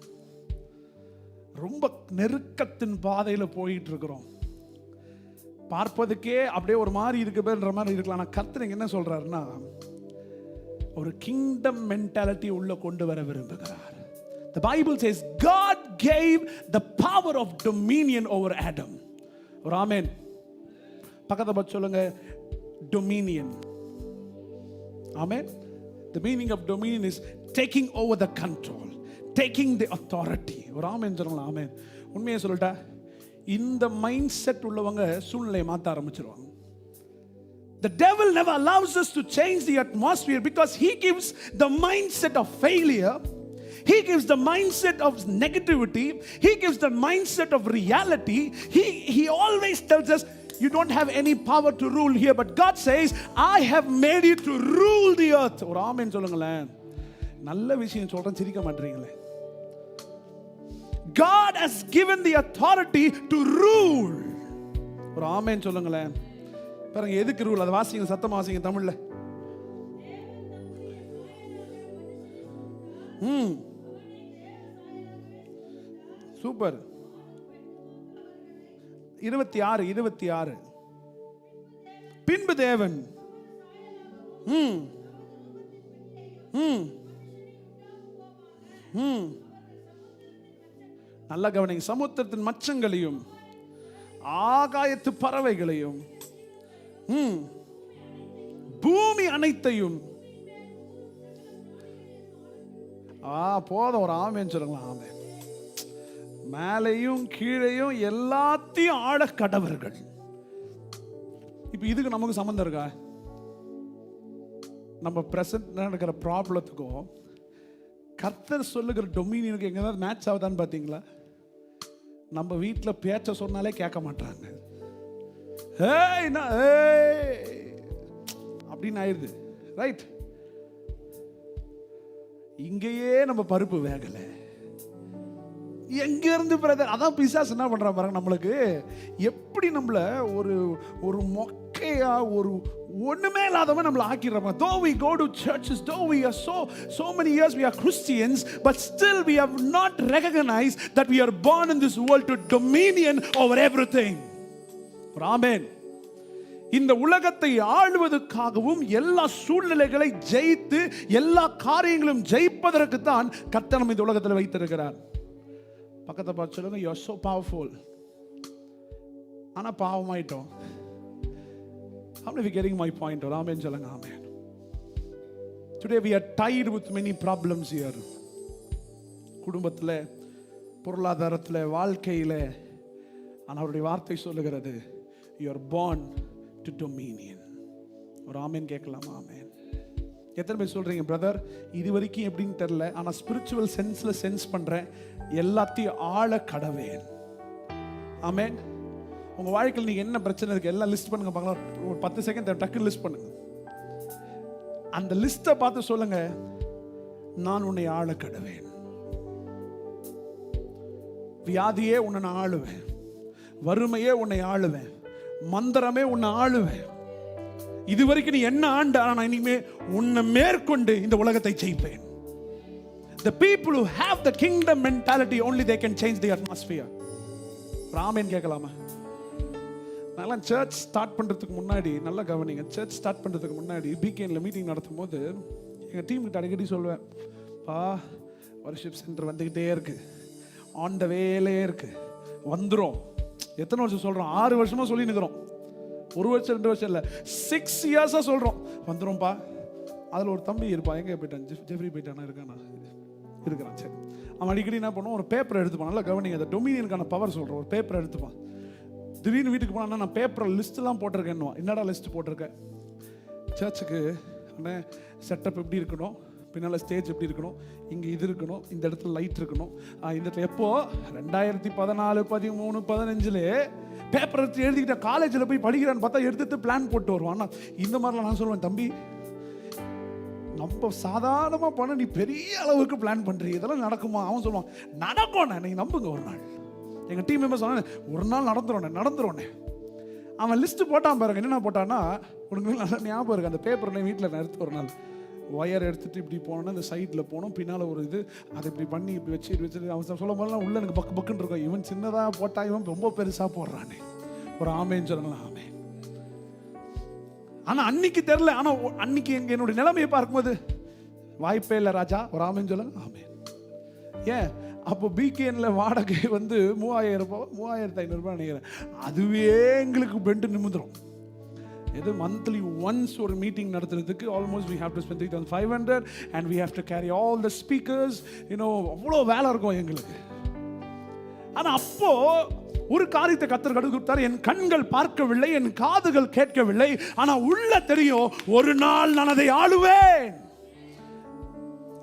ரொம்ப நெருக்கத்தின் பாதையில போயிட்டு இருக்கிறோம். பார்ப்பதுக்கே அப்படியே ஒரு மாதிரி இருக்குன்ற மாதிரி இருக்கலாம். ஆனால் கர்த்தர் என்ன சொல்றாருன்னா, ஒரு கிங்டம் மென்டாலிட்டி உள்ள கொண்டு வர விரும்புகிறார். The Bible says God gave the power of dominion over Adam. ஒரு ஆமென். பக்கத்தை பார்த்து சொல்லுங்க, dominion. Amen. The meaning of dominion is taking over the control, taking the authority. ஒரு ஆமென் சொல்லுங்க. ஆமென். உண்மையை சொல்லட்டா, இந்த மைண்ட் செட் உள்ளவங்க சூழ்நிலையை மாற்ற ஆரம்பிச்சிருவாங்க. The devil never allows us to change the atmosphere because he gives the mindset of failure. He gives the mindset of negativity. He gives the mindset of reality. He always tells us, you don't have any power to rule here. But God says, I have made you to rule the earth. ஒரு ஆமென் சொல்லுங்களேன். நல்ல விஷயம் சொல்றேன், சிரிக்க மாட்டீங்களே. God has given the authority to rule. ஒரு ஆமென் சொல்லுங்களேன். பாருங்க, எதுக்கு ரூல்? அதை வாசிங்க, சத்தமா வாசிங்க தமிழ்ல. சூப்பர். 26 பின்பு தேவன் நல்ல கவனிங்க, சமுத்திரத்தின் மச்சங்களையும் ஆகாயத்து பறவைகளையும் பூமி அனைத்தையும் போதும், ஒரு ஆமென் சொல்லுங்களா. ஆமென். மேலையும் கீழையும் எல்லாத்தையும் ஆள கடவர்கள். இப்ப இதுக்கு நமக்கு சம்பந்தம் இருக்கா? நம்ம பிரசன்ட் நடக்கிற ப்ராப்ளத்துக்கும் கர்த்தர் சொல்லுகிற டொமினியனுக்கு எங்கேயாவது மேட்ச் ஆகுதான்னு பார்த்தீங்களா? நம்ம வீட்டில் பேச்ச சொன்னாலே கேட்க மாட்டாங்க. அப்படின்னு ஆயிடுது, ரைட்? இங்கேயே நம்ம பருப்பு வேகல, எங்க இருந்து பிரதர்? அதான் பிசாசு என்ன பண்றான் பாருங்க, நம்மளுக்கு எப்படி நம்மள ஒரு ஒரு மொக்கையா, ஒரு ஒண்ணுமே இல்லாதவன் நம்மள ஆக்கிடுறாங்க. Though we go to churches, though we are so many years we are Christians, but still we have not recognized that we are born in this world to dominion over everything. ஆமென். இந்த உலகத்தை ஆளுவதற்காகவும் எல்லா சூழ்நிலைகளை ஜெயித்து எல்லா காரியங்களும் ஜெயிப்பதற்கு தான் கர்த்தர் நம்மை இந்த உலகத்தில் வைத்திருக்கிறார். பக்கத்தை பார்த்து சொல்லுங்க, you are so powerful. ஆனா பாவமாயிட்டோம். How many of you getting my point? ஆமென் சொல்லுங்க. ஆமென். Today we are tied with many problems here. குடும்பத்தில், பொருளாதாரத்தில், வாழ்க்கையில். ஆனால் அவருடைய வார்த்தை சொல்லுகிறது, you are born to dominion. ஒரு ஆமென் கேட்கலாமா? ஆமென். எத்தனை பேர் சொல்றீங்க, பிரதர் இது வரைக்கும் எப்படின்னு தெரியல, ஆனா ஸ்பிரிச்சுவல் சென்ஸ்ல சென்ஸ் பண்றேன், எல்லாத்தையும் ஆள கடவேன். ஆமென். உங்க வாழ்க்கையில் நீங்க என்ன பிரச்சனை இருக்கு எல்லாம் லிஸ்ட் பண்ணுங்க பார்க்கலாம். ஒரு 10 செகண்ட் டக்குன்னு லிஸ்ட் பண்ணுங்க. அந்த லிஸ்ட்டை பார்த்து சொல்லுங்க, நான் உன்னை ஆள கடவேன். வியாதியே உன்னை நான் ஆளுவேன், வறுமையே உன்னை ஆளுவேன், மந்திரமே உன்னை ஆளுவேன். இதுவரைக்கும் நீ என்ன ஆண்ட, நான் இனிமே உன்னை மேற்கொண்டு இந்த உலகத்தை ஜெயிப்பேன். The people who have the kingdom mentality, only they can change the atmosphere. ஆமென் கேட்கலாமா? நல்லா சர்ச் ஸ்டார்ட் பண்றதுக்கு முன்னாடி நல்லா கவனிங்க. சர்ச் ஸ்டார்ட் பண்றதுக்கு முன்னாடி பிகேன்ல மீட்டிங் நடத்தும் போது எங்க டீம் கிட்ட அடிக்கடி சொல்லுவேன், வர்ஷிப் சென்டர் வந்துகிட்டே இருக்கு, ஆன் த வேலையே இருக்கு, வந்துரும். எத்தனை வருஷம் சொல்றோம்? 6 வருஷமா சொல்லி நிற்கிறோம். 1 வருஷம் 2 வருஷம் இல்லை, 6 இயர்ஸா சொல்றோம், வந்துரும்பா. அதுல ஒரு தம்பி இருப்பான், எங்க போயிட்டான்? ஜெஃப்ரி போயிட்டானா? இருக்கானா? இருக்கிறான். சரி, அவன் அடிக்கடி என்ன பண்ணுவான், ஒரு பேப்பர் எடுத்துப்பான். நல்லா கவனிங்க, அந்த டொமினியனுக்கான பவர் சொல்றோம். ஒரு பேப்பர் எடுத்துப்பான், திடீர்னு வீட்டுக்கு போனா, நான் பேப்பர் லிஸ்ட்லாம் போட்டிருக்கேன். என்னடா லிஸ்ட் போட்டிருக்கேன்? சர்ச்சுக்கு அண்ணன் செட்டப் எப்படி இருக்கணும், பின்னால் ஸ்டேஜ் எப்படி இருக்கணும், இங்கே இது இருக்கணும், இந்த இடத்துல லைட் இருக்கணும், இந்த இடத்துல எப்போ 2014, 13, 15 பேப்பர் எடுத்து எழுதிக்கிட்ட காலேஜில் போய் படிக்கிறான்னு பார்த்தா எடுத்து பிளான் போட்டு வருவான். இந்த மாதிரிலாம் நான் சொல்லுவேன், தம்பி நம்ம சாதாரணமாக பண்ண நீ பெரிய அளவுக்கு பிளான் பண்ணுறீங்க, இதெல்லாம் நடக்குமா? அவன் சொல்லுவான், நடக்கும், நீங்கள் நம்புங்க. ஒரு நாள் எங்கள் டீம் மெம்பர்ஸ் சொன்னேன், ஒரு நாள் நடந்துருவோண்ணே. அவன் லிஸ்ட்டு போட்டான் பாருங்க. என்னென்ன போட்டான்னா, உனக்கு நல்லா ஞாபகம் இருக்குது, அந்த பேப்பர் நான் வீட்டில் நான் எடுத்து ஒரு நாள் ஒயர் எடுத்துகிட்டு இப்படி போனோன்னா இந்த சைடில் போனோம், பின்னால் ஒரு இது, அதை இப்படி பண்ணி இப்படி வச்சு அவன் சொல்லும் போதெல்லாம் உள்ள எனக்கு பக்குன்னு இருக்கும். இவன் சின்னதாக போட்டா இவன் ரொம்ப பெருசாக போடுறானே. ஒரு ஆமேன்னு சொல்லுங்களா? ஆமே. ஆனால் அன்னைக்கு தெரில. ஆனால் அன்னைக்கு என்னுடைய நிலைமையை பார்க்கும்போது வாய்ப்பே இல்லை ராஜா. ஒரு ஆமேன்னு சொல்லுங்க. ஆமே. ஏன் அப்போ பிகேனில் வாடகை 3500 நினைக்கிறேன். அதுவே எங்களுக்கு பெண்டு நிமிந்துடும். இது மந்த்லி ஒன்ஸ் ஒரு மீட்டிங் நடத்துறதுக்கு almost we have to spend 3500 and we have to carry all the speakers, அவ்வளோ வேலை இருக்கும் எங்களுக்கு. ஆனா அப்போ ஒரு காரியத்தை கர்த்தர் கொடுத்தார். என் கண்கள் பார்க்கவில்லை, என் காதுகள் கேட்கவில்லை, ஆனா உள்ள தெரியும், ஒரு நாள் நான் அதை ஆளுவேன்.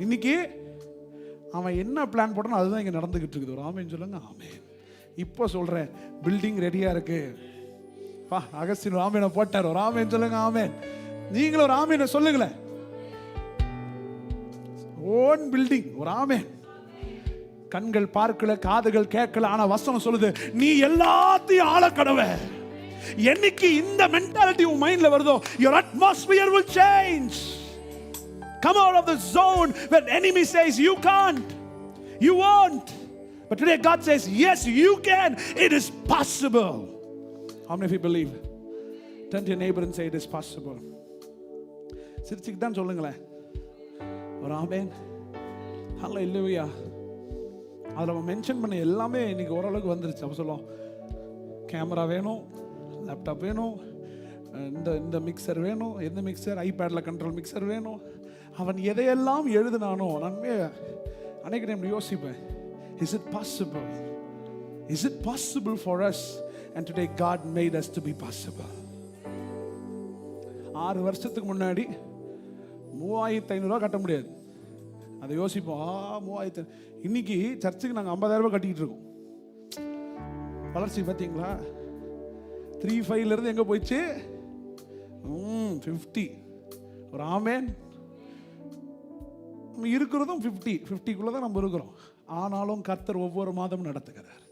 இன்னைக்கு அவன் என்ன பிளான் போட்டானோ அதுதான் இங்க நடந்துகிட்டு இருக்குது. ஒரு ஆமென் சொல்லுங்க. ஆமென். இப்போ சொல்றேன், பில்டிங் ரெடியா இருக்கு. அகஸ்தின் ஆமெனை போட்டார். ஒரு ஆமென் சொல்லுங்க. ஆமென். நீங்களும் ஒரு ஆமெனை சொல்லுங்களேன். Own building. ஒரு ஆமென். கண்கள் பார்க்கல, காதுகள் கேட்கல, ஆனா வசனம் சொல்லுது, நீ எல்லாத்தையும் ஆள கடவ. என்னைக்கு இந்த மென்டாலிட்டி உன் மைண்ட்ல வருதோ, your atmosphere will change. Come out of the zone when enemy says you can't, you won't. But today God says, yes, you can. It is possible. How many of you believe? Turn to your neighbor and say, it is possible. சிரிச்சுக்கு தான் சொல்லுங்களேன். ஒரு ஆமென். ஹல்லேலூயா. அதில் அவன் mention பண்ண எல்லாமே இன்னைக்கு ஓரளவுக்கு வந்துருச்சு. அப்போ சொல்லுவோம், கேமரா வேணும், லேப்டாப் வேணும், இந்த மிக்சர் வேணும், எந்த மிக்சர், ஐபேடில் கண்ட்ரோல் மிக்சர் வேணும். அவன் எதையெல்லாம் எழுதினானோ நன்மே அன்னைக்கு டைம் யோசிப்பேன், is it possible? Is it possible for us? And today God made us to be possible. 6 வருஷத்துக்கு முன்னாடி 3500 கட்ட முடியாது. அதை யோசிப்போம். 3000. இன்னைக்கு சர்ச்சுக்கு நாங்கள் 50,000 ரூபாய் கட்டிக்கிட்டு இருக்கோம். வளர்ச்சி பார்த்தீங்களா? 3.5 இருந்து எங்கே போயிடுச்சு? 50. ஒரு ஆமென். நம்ம இருக்கிறதும் 50 தான் நம்ம இருக்கிறோம். ஆனாலும் கர்த்தர் ஒவ்வொரு மாதமும் நடத்துகிறார்.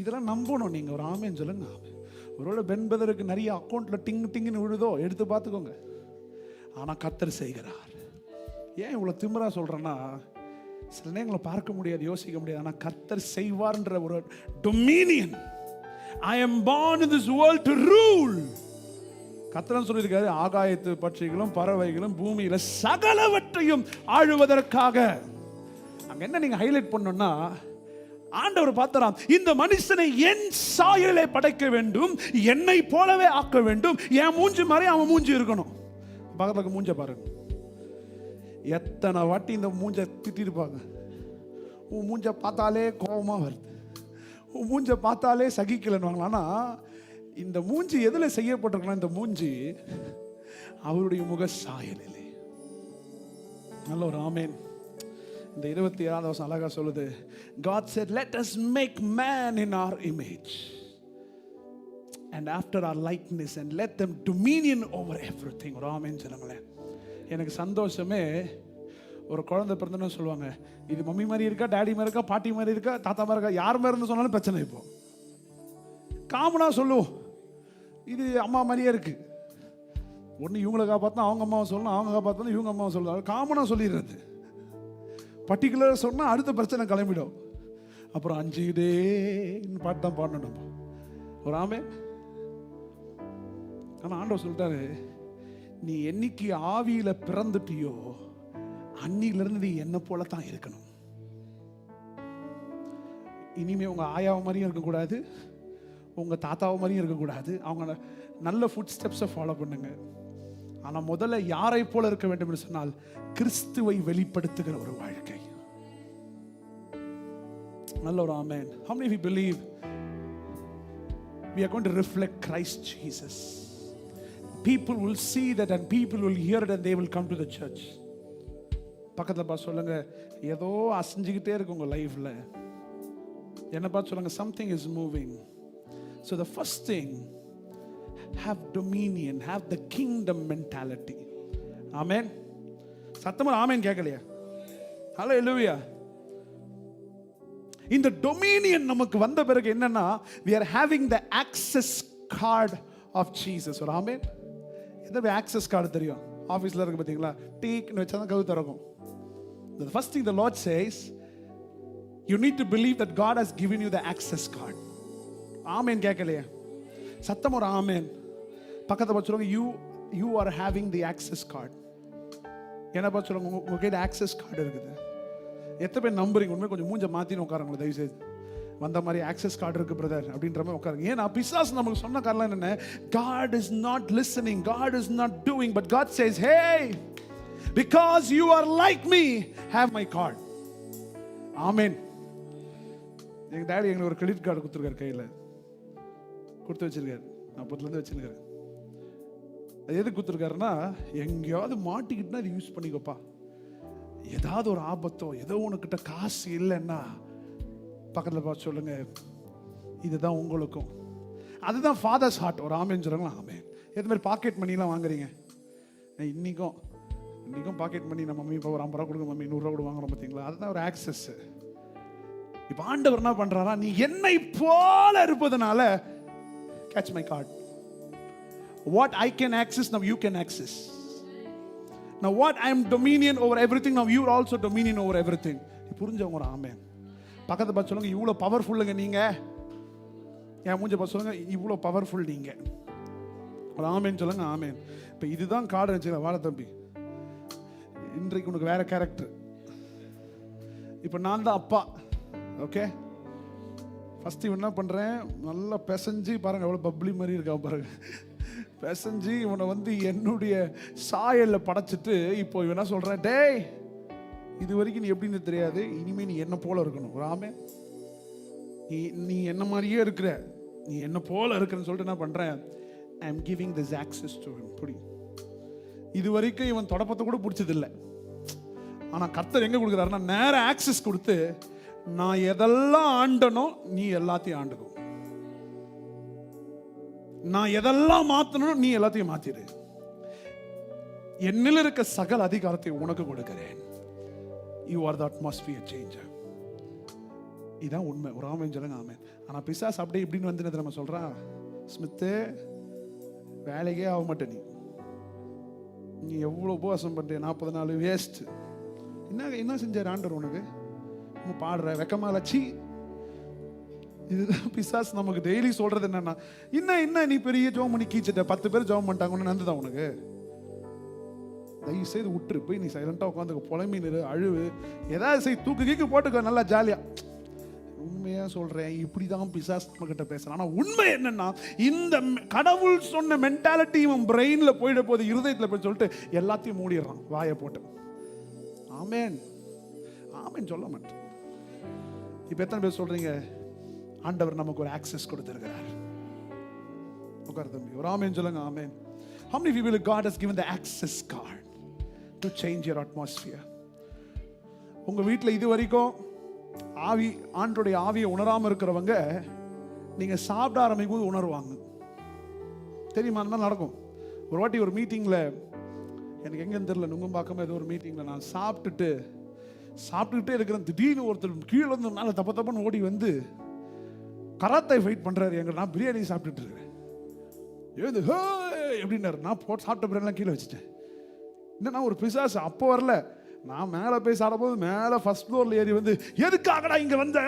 இதெல்லாம் நம்பணும். நீங்கள் ஒரு ஆமென் சொல்லுங்க. ஒருவேளை பென்பதற்கு நிறைய அக்கௌண்ட்ல டிங்குன்னு விழுதோ, எடுத்து பார்த்துக்கோங்க. ஆனால் கர்த்தர் செய்கிறார். ஏன் இவ்வளோ திமிரா சொல்கிறேன்னா, சில நேரங்களை பார்க்க முடியாது, யோசிக்க முடியாது, ஆனால் கர்த்தர் செய்வார்ன்ற ஒரு Dominion. I am born in this world to rule. கர்த்தர் சொல்லியிருக்காரு, ஆகாயத்து பட்சிகளும் பறவைகளும் பூமியில சகலவற்றையும் ஆளுவதற்காக. அங்க என்ன நீங்க ஹைலைட் பண்ணணும்னா, ஆண்டவர் பார்த்தாராம், இந்த மனுஷனை என் சாயலிலே படைக்க வேண்டும், என்னை போலவே ஆக்க வேண்டும், என் மூஞ்சி மாதிரி அவன் மூஞ்சி இருக்கணும். பக்கத்துல மூஞ்ச பாருங்க. எத்தனை வாட்டி இந்த மூஞ்ச திட்டிருப்பாங்க. உன் மூஞ்ச பார்த்தாலே கோபமா வருது, உன் மூஞ்ச பார்த்தாலே சகிக்கலன்னு. ஆனா இந்த மூஞ்சி எதுல செய்யப்பட்டிருக்கலாம்? இந்த மூஞ்சி அவருடைய முக சாயலிலே. நல்ல ஒரு ஆமென். இந்த 27வது வசனம் அழகா சொல்லுது, God said, let us make man in our image and after our likeness and let them dominion over everything. ஒரு ஆமென் சொல்லுங்களேன். எனக்கு சந்தோஷமே, ஒரு குழந்தை பிறந்தன்னு சொல்லுவாங்க, இது மம்மி மாதிரி இருக்கா, டாடி மாதிரி இருக்கா, பாட்டி மாதிரி இருக்கா, தாத்தா மாதிரி இருக்கா, யார் மாதிரி இருந்து சொன்னாலும் பிரச்சனை. இப்போ காமனா சொல்லுவோம், இது அம்மா மாதிரியே இருக்கு. ஒன்று இவங்களை காப்பாற்றினா அவங்க அம்மாவை சொல்லணும், அவங்க காப்பாற்றினா இவங்க அம்மாவை சொல்லணும். காமனாக சொல்லிடுறது. பர்டிகுலராக சொன்னால் அடுத்த பிரச்சனை கிளம்பிடும். அப்புறம் 5 டேன்னு பாட்டு தான் பாடணும் நம்ம. ஒரு ஆமென். ஆனால் ஆண்டவர் சொல்லிட்டாரு, நீ என்னைக்கு ஆவியில பிறந்துட்டியோ அன்னிலிருந்து நீ என்ன போல தான் இருக்கணும். இனிமே உங்க ஆயாவை மாதிரியும் இருக்கக்கூடாது, உங்க தாத்தாவை மாதிரியும் இருக்கக்கூடாது. அவங்க நல்ல ஃபுட் ஸ்டெப்ஸை ஃபாலோ பண்ணுங்க. ஆனா முதல்ல யாரை போல இருக்க வேண்டும் என்று சொன்னால், கிறிஸ்துவை வெளிப்படுத்துகிற ஒரு வாழ்க்கை. நல்ல ஒரு ஆமென். How many of you believe we are going to reflect Christ Jesus? People will see that and people will hear it and they will come to the church. பக்கத்துல பார்த்து சொல்லுங்க, ஏதோ அசைஞ்சுக்கிட்டே இருக்கு உங்க லைஃப்ல. என்ன பார்த்து சொல்லுங்க, something is moving. So the first thing, have dominion, have the kingdom mentality. Amen. சத்தமா ஆமென் கேட்கலையா? ஹல்லேலூயா. இந்த டொமினியன் நமக்கு வந்த பிறகு என்னன்னா, we are having the access card of Jesus. ஒரு ஆமென். இந்த access card தெரியும், ஆபீஸ்ல இருக்கு பாத்தீங்களா, டீக்னு வச்சா தான் கதவு திறக்கும். The first thing the Lord says, you need to believe that God has given you the access card. ஆமென் கேட்கலையா? சத்தம் ஒரு ஆமென். பக்கத்துல பார்த்து சொல்லுங்க, you are having the access card. என்ன பார்த்து சொல்லுங்க, உங்ககிட்ட access card இருக்குது. எத்தனை பேர் நம்புறீங்க? உண்மை கொஞ்சம் மூஞ்ச மாத்தின்னு உட்காருங்களேன் தயவு செய்து. வந்த மாதிரி ஆக்சஸ் கார்டு இருக்கு பிரதர் அப்படின்ற மாதிரி உட்காருங்க. ஏன்னா பிசாசு நமக்கு சொன்ன காரணம் என்ன? God is not listening, God is not doing, but God says, hey, because you are like me, have my card. Amen. எங்கள் டேடி எங்களுக்கு ஒரு கிரெடிட் கார்டு கொடுத்துருக்காரு, கையில் கொடுத்து வச்சிருக்காரு. 40லேருந்து வச்சுருக்காரு. அது எது கொடுத்துருக்காருன்னா, எங்கேயாவது மாட்டிக்கிட்டுனா அது யூஸ் பண்ணிக்கப்பா, ஏதாவது ஒரு ஆபத்தோ ஏதோ உனக்கிட்ட காசு இல்லைன்னா பக்கத்தில் பார்த்து சொல்லுங்க, இதுதான் உங்களுக்கும். அதுதான் ஃபாதர்ஸ் ஹார்ட். ஒரு ஆமேன்னு சொல்லுங்களா? ஆமே. எது மாதிரி பாக்கெட் மணிலாம் வாங்குறீங்க? இன்னைக்கும் பாக்கெட் மணி நம்ம மம்மி இப்போ ஒரு 50 ரூபா கொடுங்க, மம்மி 100 ரூபா கூட வாங்குறோம் பார்த்தீங்களா? அதுதான் ஒரு ஆக்சஸ். இப்போ ஆண்டவர் என்ன பண்றாரா, நீ என்னை போல இருப்பதனால catch my card. What I can access, now you can access. Now what I am dominion over everything, now you are also dominion over everything. புரிஞ்சவங்க ஒரு ஆமென். பக்கத்து பார்த்து சொல்லுங்க, இவ்வளோ பவர்ஃபுல்லுங்க நீங்க. என் மூஞ்ச பார்த்து சொல்லுங்க, இவ்வளோ பவர்ஃபுல் நீங்க. ஒரு ஆமென் சொல்லுங்க. ஆமென். இப்போ இதுதான் கார்டு வச்சுக்கல, வாழ தம்பி, இன்றைக்கு உனக்கு வேற கேரக்டர். இப்போ நான் தான் அப்பா. ஓகே, ஃபர்ஸ்ட் இவன் என்ன பண்ணுறேன், நல்லா பிசைஞ்சு பாருங்க, எவ்வளோ பப்ளி மாதிரி இருக்கா பாருங்க. பிசைஞ்சு இவனை வந்து என்னுடைய சாயலில் படைச்சிட்டு இப்போ இவன் என்ன சொல்கிறேன், டேய் இது வரைக்கும் நீ எப்படின்னு தெரியாது, இனிமேல் நீ என்ன போல இருக்கணும். ராமே, நீ என்ன மாதிரியே இருக்கிற, நீ என்ன போல இருக்கிறன்னு சொல்லிட்டு என்ன பண்ணுறேன், I am giving this access to him. புடி, இது வரைக்கும் இவன் தொடப்பத்தை கூட பிடிச்சதில்லை. ஆனால் கர்த்தர் எங்கே கொடுக்குறாருன்னா, நேர ஆக்சஸ் கொடுத்து, நான் எதெல்லாம் ஆண்டனோ நீ எல்லாத்தையும் ஆண்டுக்கும், நான் எதெல்லாம் மாத்தணும் நீ எல்லாத்தையும் மாத்திடு, என்னில் இருக்க சகல அதிகாரத்தை உனக்கு கொடுக்கிறேன். You are the atmosphere changer. இதான் உண்மை. ஒரு ஆமென் சொல்லுங்க. ஆமென். ஆனா பிசாசு அப்படியே இப்படின்னு வந்து நம்ம சொல்றான், ஸ்மித்து வேலைக்கே ஆக மாட்டேன், நீ எவ்வளோ உபவாசம் பண்ற, 40 நாள் வேஸ்ட். என்ன செஞ்சார் ஆண்டவர் உனக்கு? பாடுற வெக்கமாலச்சி. இதுதான் பிசாஸ் நமக்கு டெய்லி சொல்றது. என்னன்னா, என்ன நீ பெரிய ஜோம் பண்ணி கீச்சிட்ட, 10 பேர் ஜோம் பண்ணிட்டாங்கன்னு நந்துதான் உனக்கு. தயவு செய்து விட்டுரு, போய் நீ சைலண்டா உட்காந்து புலம்பி நிறு, அழுவு, ஏதாவது செய், தூக்கு கீக்கு போட்டுக்க, நல்லா ஜாலியா. உண்மையா சொல்றேன், இப்படிதான் பிசாஸ் நம்ம கிட்ட பேசுறான். ஆனா உண்மை என்னன்னா, இந்த கடவுள் சொன்ன மென்டாலிட்டி இவன் பிரெயின்ல போயிட போது, இருதயத்துல போய் சொல்லிட்டு எல்லாத்தையும் மூடிடுறான் வாயை போட்டு. ஆமென். ஆமென் சொல்ல மாட்டேன். இப்ப எத்தனை பேர் சொல்றீங்க, ஆண்டவர் நமக்கு ஒரு ஆக்சஸ் கொடுத்திருக்கிறார்? உட்கார் தம்பி, ஒரு ஆமென் சொல்லுங்க. ஆமென். How many people God has given the access card to change your atmosphere? உங்க வீட்டில் இது வரைக்கும் ஆவி, ஆண்டோடைய ஆவியை உணராம இருக்கிறவங்க, நீங்க சாப்பிட ஆரம்பிக்கும் போது உணர்வாங்க. தெரியுமா? அந்த நடக்கும். ஒரு வாட்டி ஒரு மீட்டிங்ல, எனக்கு எங்கன்னு தெரியல, நுங்கம்பாக்கமா ஏதோ ஒரு மீட்டிங்ல நான் சாப்பிட்டுக்கிட்டே இருக்கிறேன். திடீர்னு ஒருத்தர் கீழே வந்து மேலே தப்பன்னு ஓடி வந்து கராத்தே ஃபைட் பண்றாரு. நான் பிரியாணி சாப்பிட்டுட்டு இருக்கிறேன். எழுது எப்படின்னாரு. நான் போட்டு சாப்பிட்ட பிரியாணிலாம் கீழே வச்சுட்டேன். என்னன்னா ஒரு பிசாசு அப்போ வரல, நான் மேலே போய் சாப்பிடும்போது மேலே ஃபர்ஸ்ட் ஃப்ளோர்ல ஏறி வந்து, எதுக்காகடா இங்க வந்த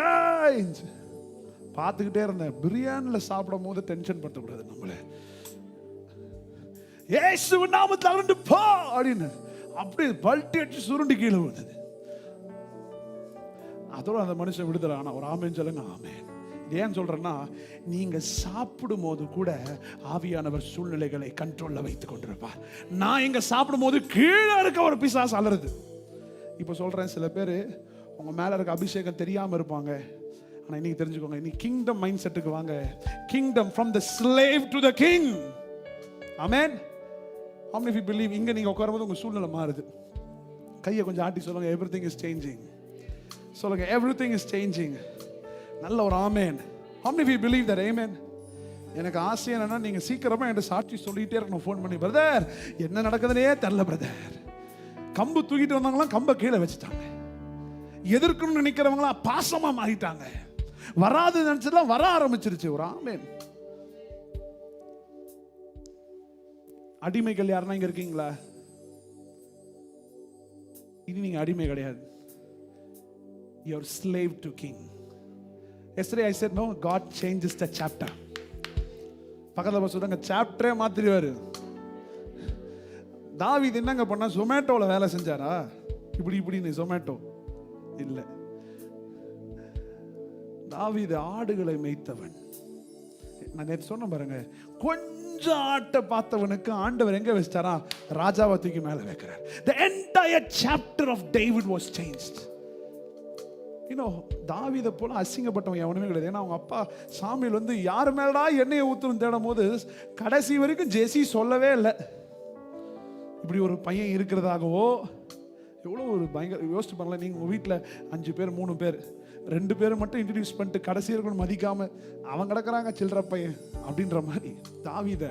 பார்த்துக்கிட்டே இருந்தேன். பிரியாணியில் சாப்பிடும் போது டென்ஷன் படுத்தக்கூடாது நம்மளே. இயேசுவின் நாமத்தில் அகன்று போ அப்படின்னு அப்படியே பல்ட்டி அடிச்சு சுருண்டி கீழே விழுந்தது. அதோட அந்த மனுஷன் விடுதலை. ஆனா ஒரு ஆமென் சொல்லுங்க. ஆமென். ஏன் சொல்றேன்னா, நீங்க சாப்பிடும் போது கூட ஆவியானவர் சூழ்நிலைகளை கண்ட்ரோல்ல வைத்துக் கொண்டிருப்பார். நான் இங்க சாப்பிடும் போது கீழே இருக்க ஒரு பிசாசு அலறுது. இப்ப சொல்றேன், சில பேர் உங்க மேல இருக்க அபிஷேகம் தெரியாம இருப்பாங்க. ஆனா இன்னைக்கு தெரிஞ்சுக்கோங்க, இன்னைக்கு கிங்டம் மைண்ட் செட்டுக்கு வாங்க. Kingdom from the slave to the king. Amen. How many of you believe? இங்க நீங்க உட்காரும்போது உங்க சூழ்நிலை மாறுது. கையை கொஞ்சம் ஆட்டி சொல்லுங்க, everything is changing. சொல்லுங்க, everything is changing. நல்ல ஒரு ஆமென். How many of you believe that? Amen. எனக்கு ஆசை என்னன்னா, நீங்க சீக்கிரமா என்கிட்ட சாட்சி சொல்லிட்டே இருக்கணும். ஃபோன் பண்ணி, பிரதர் என்ன நடக்குதுன்னே தெரியல பிரதர். கம்பு தூக்கிட்டு வந்தாங்களாம், கம்பை கீழே வச்சுட்டாங்க. எதிர்க்கணும்னு நினைக்கிறவங்களாம் பாசமா மாறிட்டாங்க. வராது நினைச்சதுலாம் வர ஆரம்பிச்சிருச்சு. ஒரு ஆமென். அடிமைகள் யாருன்னா இங்க இருக்கீங்களா? இனி நீங்க அடிமை கிடையாது. You are slave to king. Yesterday I said no, God changes the chapter. பக்கத்துல சொல்றாங்க, சாப்டரே மாத்திடுவாரு. தாவீது என்னங்க பண்ணா, ஜொமேட்டோல வேலை செஞ்சாரா? இப்படின்னு ஜொமேட்டோ இல்ல. தாவீது ஆடுகளை மேய்த்தவன். நான் நேற்று சொன்ன பாருங்க, கொஞ்சம் ஆட்டை பார்த்தவனுக்கு ஆண்டவர் எங்க வச்சாரா? ராஜாவை தூக்கி மேல வைக்கிறார். The entire chapter of David was changed. இன்னும் தாவீதை போல அசிங்கப்பட்டவன் எவனுமே கிடையாது. ஏன்னா அவங்க அப்பா சாமியில் வந்து யார் மேலடா எண்ணெயை ஊற்றணும் தேடும் போது கடைசி வரைக்கும் ஜெசி சொல்லவே இல்லை இப்படி ஒரு பையன் இருக்கிறதாகவோ. எவ்வளோ ஒரு பயங்கர யோசிச்சு பண்ணல. நீங்கள் உங்கள் வீட்டில் 5 பேர் 3 பேர் 2 பேர் மட்டும் இன்ட்ரடியூஸ் பண்ணிட்டு கடைசி இருக்கணும் மதிக்காம அவன் கிடக்குறாங்க சில்லற பையன் அப்படின்ற மாதிரி தாவீதை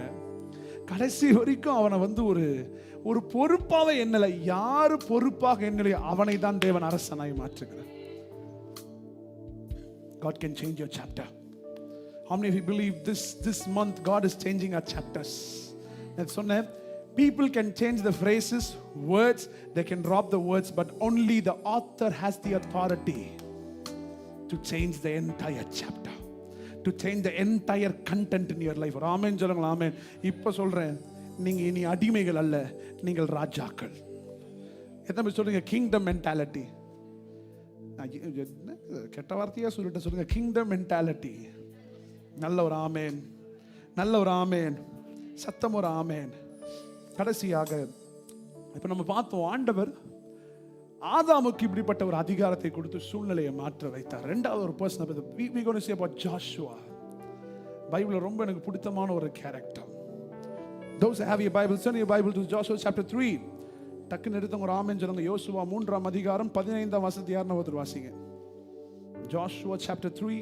கடைசி வரைக்கும் அவனை வந்து ஒரு பொறுப்பாக எண்ணலை. யாரு பொறுப்பாக எண்ணலையோ அவனை தான் தேவன் அரசனாய் மாற்றுகிறார். God can change your chapter. How many of you believe this month God is changing our chapters? நான் சொன்னேன், people can change the phrases, words, they can drop the words, but only the author has the authority to change the entire chapter, to change the entire content in your life. ஆமென் சொல்லுங்க. ஆமென். இப்போ சொல்றேன், நீங்க இனி அடிமைகள் அல்ல, நீங்கள் ராஜாக்கள். எத்தனை பேர் சொல்றீங்க கிங்டம் மென்டாலிட்டி? கெட்ட வார்த்தையா சொல்லிட்டு சொல்லுங்க, கிங்டம் மென்டாலிட்டி. நல்ல ஒரு ஆமேன், நல்ல ஒரு ஆமேன், சத்தம் ஒரு ஆமேன். கடைசியாக இப்ப நம்ம பார்த்தோம், ஆண்டவர் ஆதாமுக்கு இப்படிப்பட்ட ஒரு அதிகாரத்தை கொடுத்து சூழ்நிலையை மாற்ற வைத்தார். ரெண்டாவது ஒரு person we going to say about Joshua. பைபிள்ல ரொம்ப எனக்கு பிடித்தமான ஒரு character. Those who have your Bible, turn your Bible to Joshua chapter 3. டக்குன்னு எடுத்தவங்க ஒரு ஆமென் சொல்லுங்க. யோசுவா 3ஆம் அதிகாரம் 15ஆம் வசனத்தை யாருன்னு ஒருத்தர் வாசிங்க. Joshua chapter 3.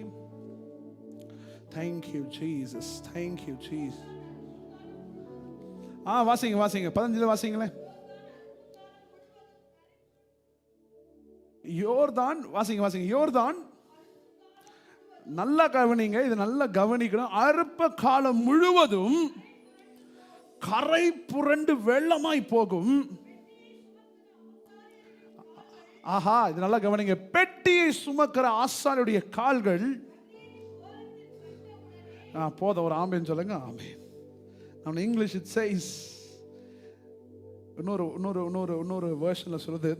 Thank you Jesus, thank you Jesus. வாசிங்க 15 வாசிங்களேன். யோர்தான் வாசிங்க. யோர்தான் நல்லா கவனிங்க, இது நல்லா கவனிக்கணும். அறுப்பு காலம் முழுவதும் கரை புரண்டு வெள்ளமாய் போகும். ஆஹா, இது நல்லா கவனிங்க. பெட்டியை சுமக்கிற ஆசானுடைய கால்கள் போதும். ஒரு ஆமென் சொல்லுங்க. ஆமென். நான் இங்கிலீஷ் இட் சேஸ், இன்னொரு வெர்ஷன்ல சொல்லுது,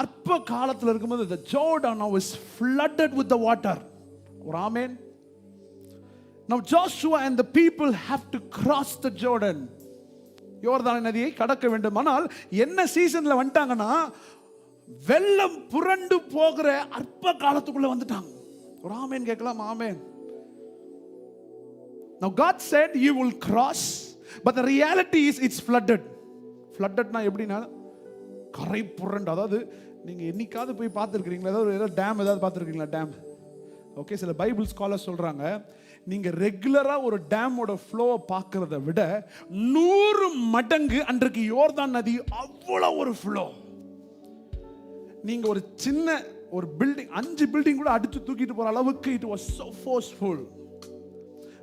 அற்ப காலத்தில் இருக்கும்போது the Jordan now is flooded with the water. ஒரு ஆமென். Now Joshua and the people have to cross the Jordan. யோர்தான் நதியை கடக்க வேண்டும். ஆனால் என்ன சீசன்ல வந்துட்டாங்கன்னா, வெள்ளம் புரண்டு போகிற அற்ப காலத்துக்குள்ள வந்துட்டாங்க. ஒரு ஆமென் கேட்கலாம். ஆமென். Now God said you will cross, but the reality is it's flooded. Floodedனா எப்படின்னா கரை புரண்டு. அதாவது நீங்க என்னைக்காவது போய் பார்த்துருக்கீங்களா? ஏதாவது டேம் ஏதாவது பார்த்துருக்கீங்களா? டேம். ஓகே, சில பைபிள் ஸ்காலர் சொல்றாங்க, நீங்க ரெகுலரா ஒரு டேமோட ஃப்ளோவை பார்க்கறத விட 100 மடங்கு அன்றைக்கு யோர்தான் நதி அவ்வளவு ஒரு ஃப்ளோ. நீங்க ஒரு சின்ன ஒரு பில்டிங் 5 பில்டிங் கூட அடிச்சு தூக்கிட்டு போற அளவுக்கு it was so forceful.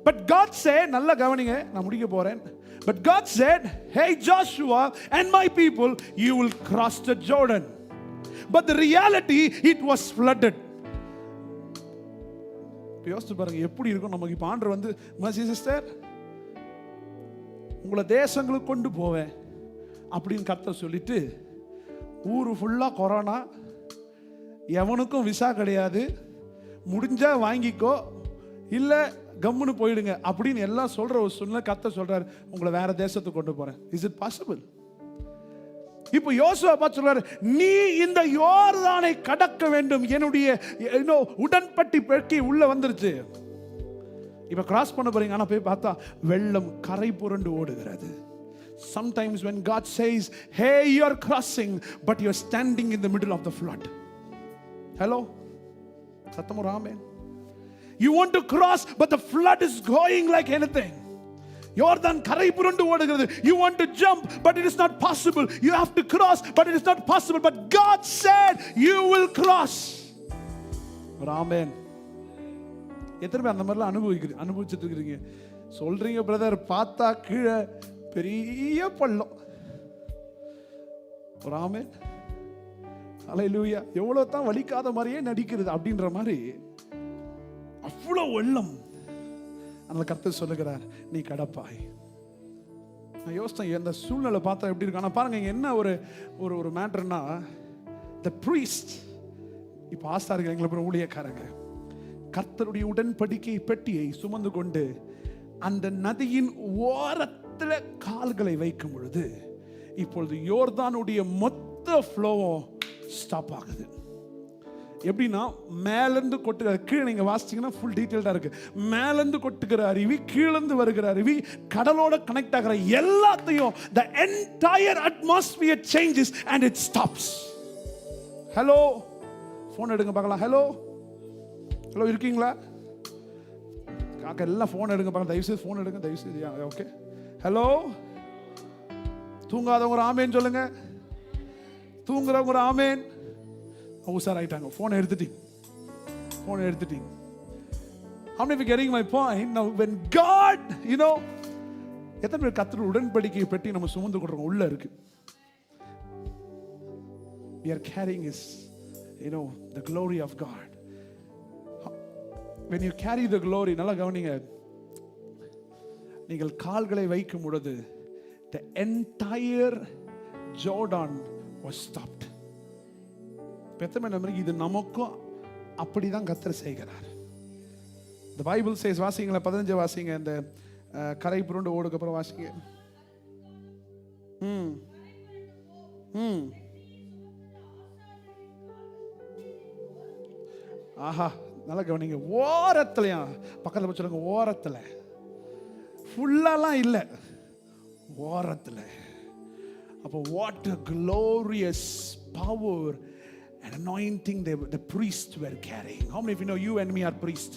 But God said, நல்லா கவனிங்க, நான் முடிக்க போறேன். But God said, hey Joshua and my people, you will cross the Jordan. But the reality, it was flooded. யோசிச்சு பாருங்க எப்படி இருக்கும் நமக்கு. இப்போ ஆண்டவர் வந்து, மசி சிஸ்டர் உங்களை தேசங்களுக்கு கொண்டு போவேன் அப்படின்னு கர்த்தர் சொல்லிட்டு, ஊரு ஃபுல்லா கொரோனா, எவனுக்கும் விசா கிடையாது, முடிஞ்சா வாங்கிக்கோ இல்ல கம்முன்னு போயிடுங்க அப்படின்னு எல்லாம் சொல்ற ஒரு சூழ்நிலை கர்த்தர் சொல்றாரு, உங்களை வேற தேசத்துக்கு கொண்டு போறேன். Is it possible? இப்போ யோசுவா பார்த்து சொல்றாரு, நீ இந்த யோர்தானை கடக்க வேண்டும். என்னுடைய உடன்பட்டி பெட்டி உள்ள வந்துருச்சு, இப்ப கிராஸ் பண்ண போறீங்க. ஆனா போய் பார்த்தா வெள்ளம் கரை புரண்டு ஓடுகிறது. Sometimes when God says, hey, you are crossing, but you are standing in the middle of the flood. Hello? சத்தம் ஆமென். You want to cross, but the flood is going like anything. யோர்தான் கரை புரண்டு ஓடுகிறது. You want to jump, but it is not possible. You have to cross, but it is not possible. But God said, you will cross. ஆமென். எத்தனை பேர் அந்த மாதிரிலாம் அனுபவிச்சுட்டு இருக்கீங்க? சொல்றீங்க பிரதர், பார்த்தா கீழே பெரிய பள்ளம். ஒரு ஆமென். அல்லேலூயா. எவ்வளவு தான் வலிக்காத மாதிரியே நடிக்கிறது அப்படின்ற மாதிரி அவ்வளவு வெள்ளம். அந்த கர்த்தர் சொல்லுகிறார், நீ கடப்பாய். நான் யோசித்தேன், இந்த சூழ்நிலை பார்த்தா எப்படி இருக்கு. ஆனால் பாருங்க, என்ன ஒரு மேட்டர்னா, the priest, இப்போ ஆசாரிகள் எங்களை ஊழியக்காரங்க கர்த்தருடைய உடன்படிக்கை பெட்டியை சுமந்து கொண்டு அந்த நதியின் ஓரத்தில் கால்களை வைக்கும் பொழுது இப்பொழுது யோர்தானுடைய மொத்த ஃப்ளோவும் ஸ்டாப் ஆகுது. எப்படின்னா மேலேருந்து கொட்டுகிற, கீழே நீங்கள் வாசிச்சிங்கன்னா ஃபுல் டீட்டெயில்டாக இருக்கு. மேலேருந்து கொட்டுகிற அருவி, கீழேருந்து வருகிற அருவி, கடலோட கனெக்ட் ஆகிற எல்லாத்தையும் the entire atmosphere changes and it stops. Hello, phone எடுங்க பார்க்கலாம். ஹலோ ஹலோ, இருக்கீங்களா? காக்க எல்லாம் ஃபோன் எடுங்க பார்க்கலாம். தயவுசெய்து ஃபோன் எடுங்க, தயவுசெய்து. Okay, hello. தூங்காதவங்க ஒரு ஆமேன்னு சொல்லுங்க, தூங்குறவங்க ஒரு ஆமேன். உஷார் ஆயிட்டாங்க, ஃபோனை எடுத்துட்டீங்க, ஃபோனை எடுத்துட்டீங்க. How many of you getting my point? Now when God, you know, எத்தனை பேர் கர்த்தர் உடன்படிக்கை பெட்டி நம்ம சுமந்து கொண்டிருக்கோம், உள்ள இருக்கு. We are carrying His, you know, the glory of God. When you carry the glory, நல்லா கவனிங்க, நீங்கள் கால்களை வைக்கும் பொழுது the entire Jordan was stopped. பெத்தமே நம்புறீங்க, இது நமக்கும் அப்படிதான் கர்த்தர் செய்கிறார். The Bible says, வாசிங்களா 15 வாசிங்க, இந்த கரை புரண்டு ஓடுக்கு அப்புறம் வாசிங்க. ஆஹா, நல்லா கவனிங்க. ஓரத்துலையா, பக்கத்தில் போய் சொல்லுங்க, ஓரத்தில், ஃபுல்லாலாம் இல்லை, ஓரத்தில். அப்போ what a glorious power and anointing the priests were carrying. How many of you know you and me are priests?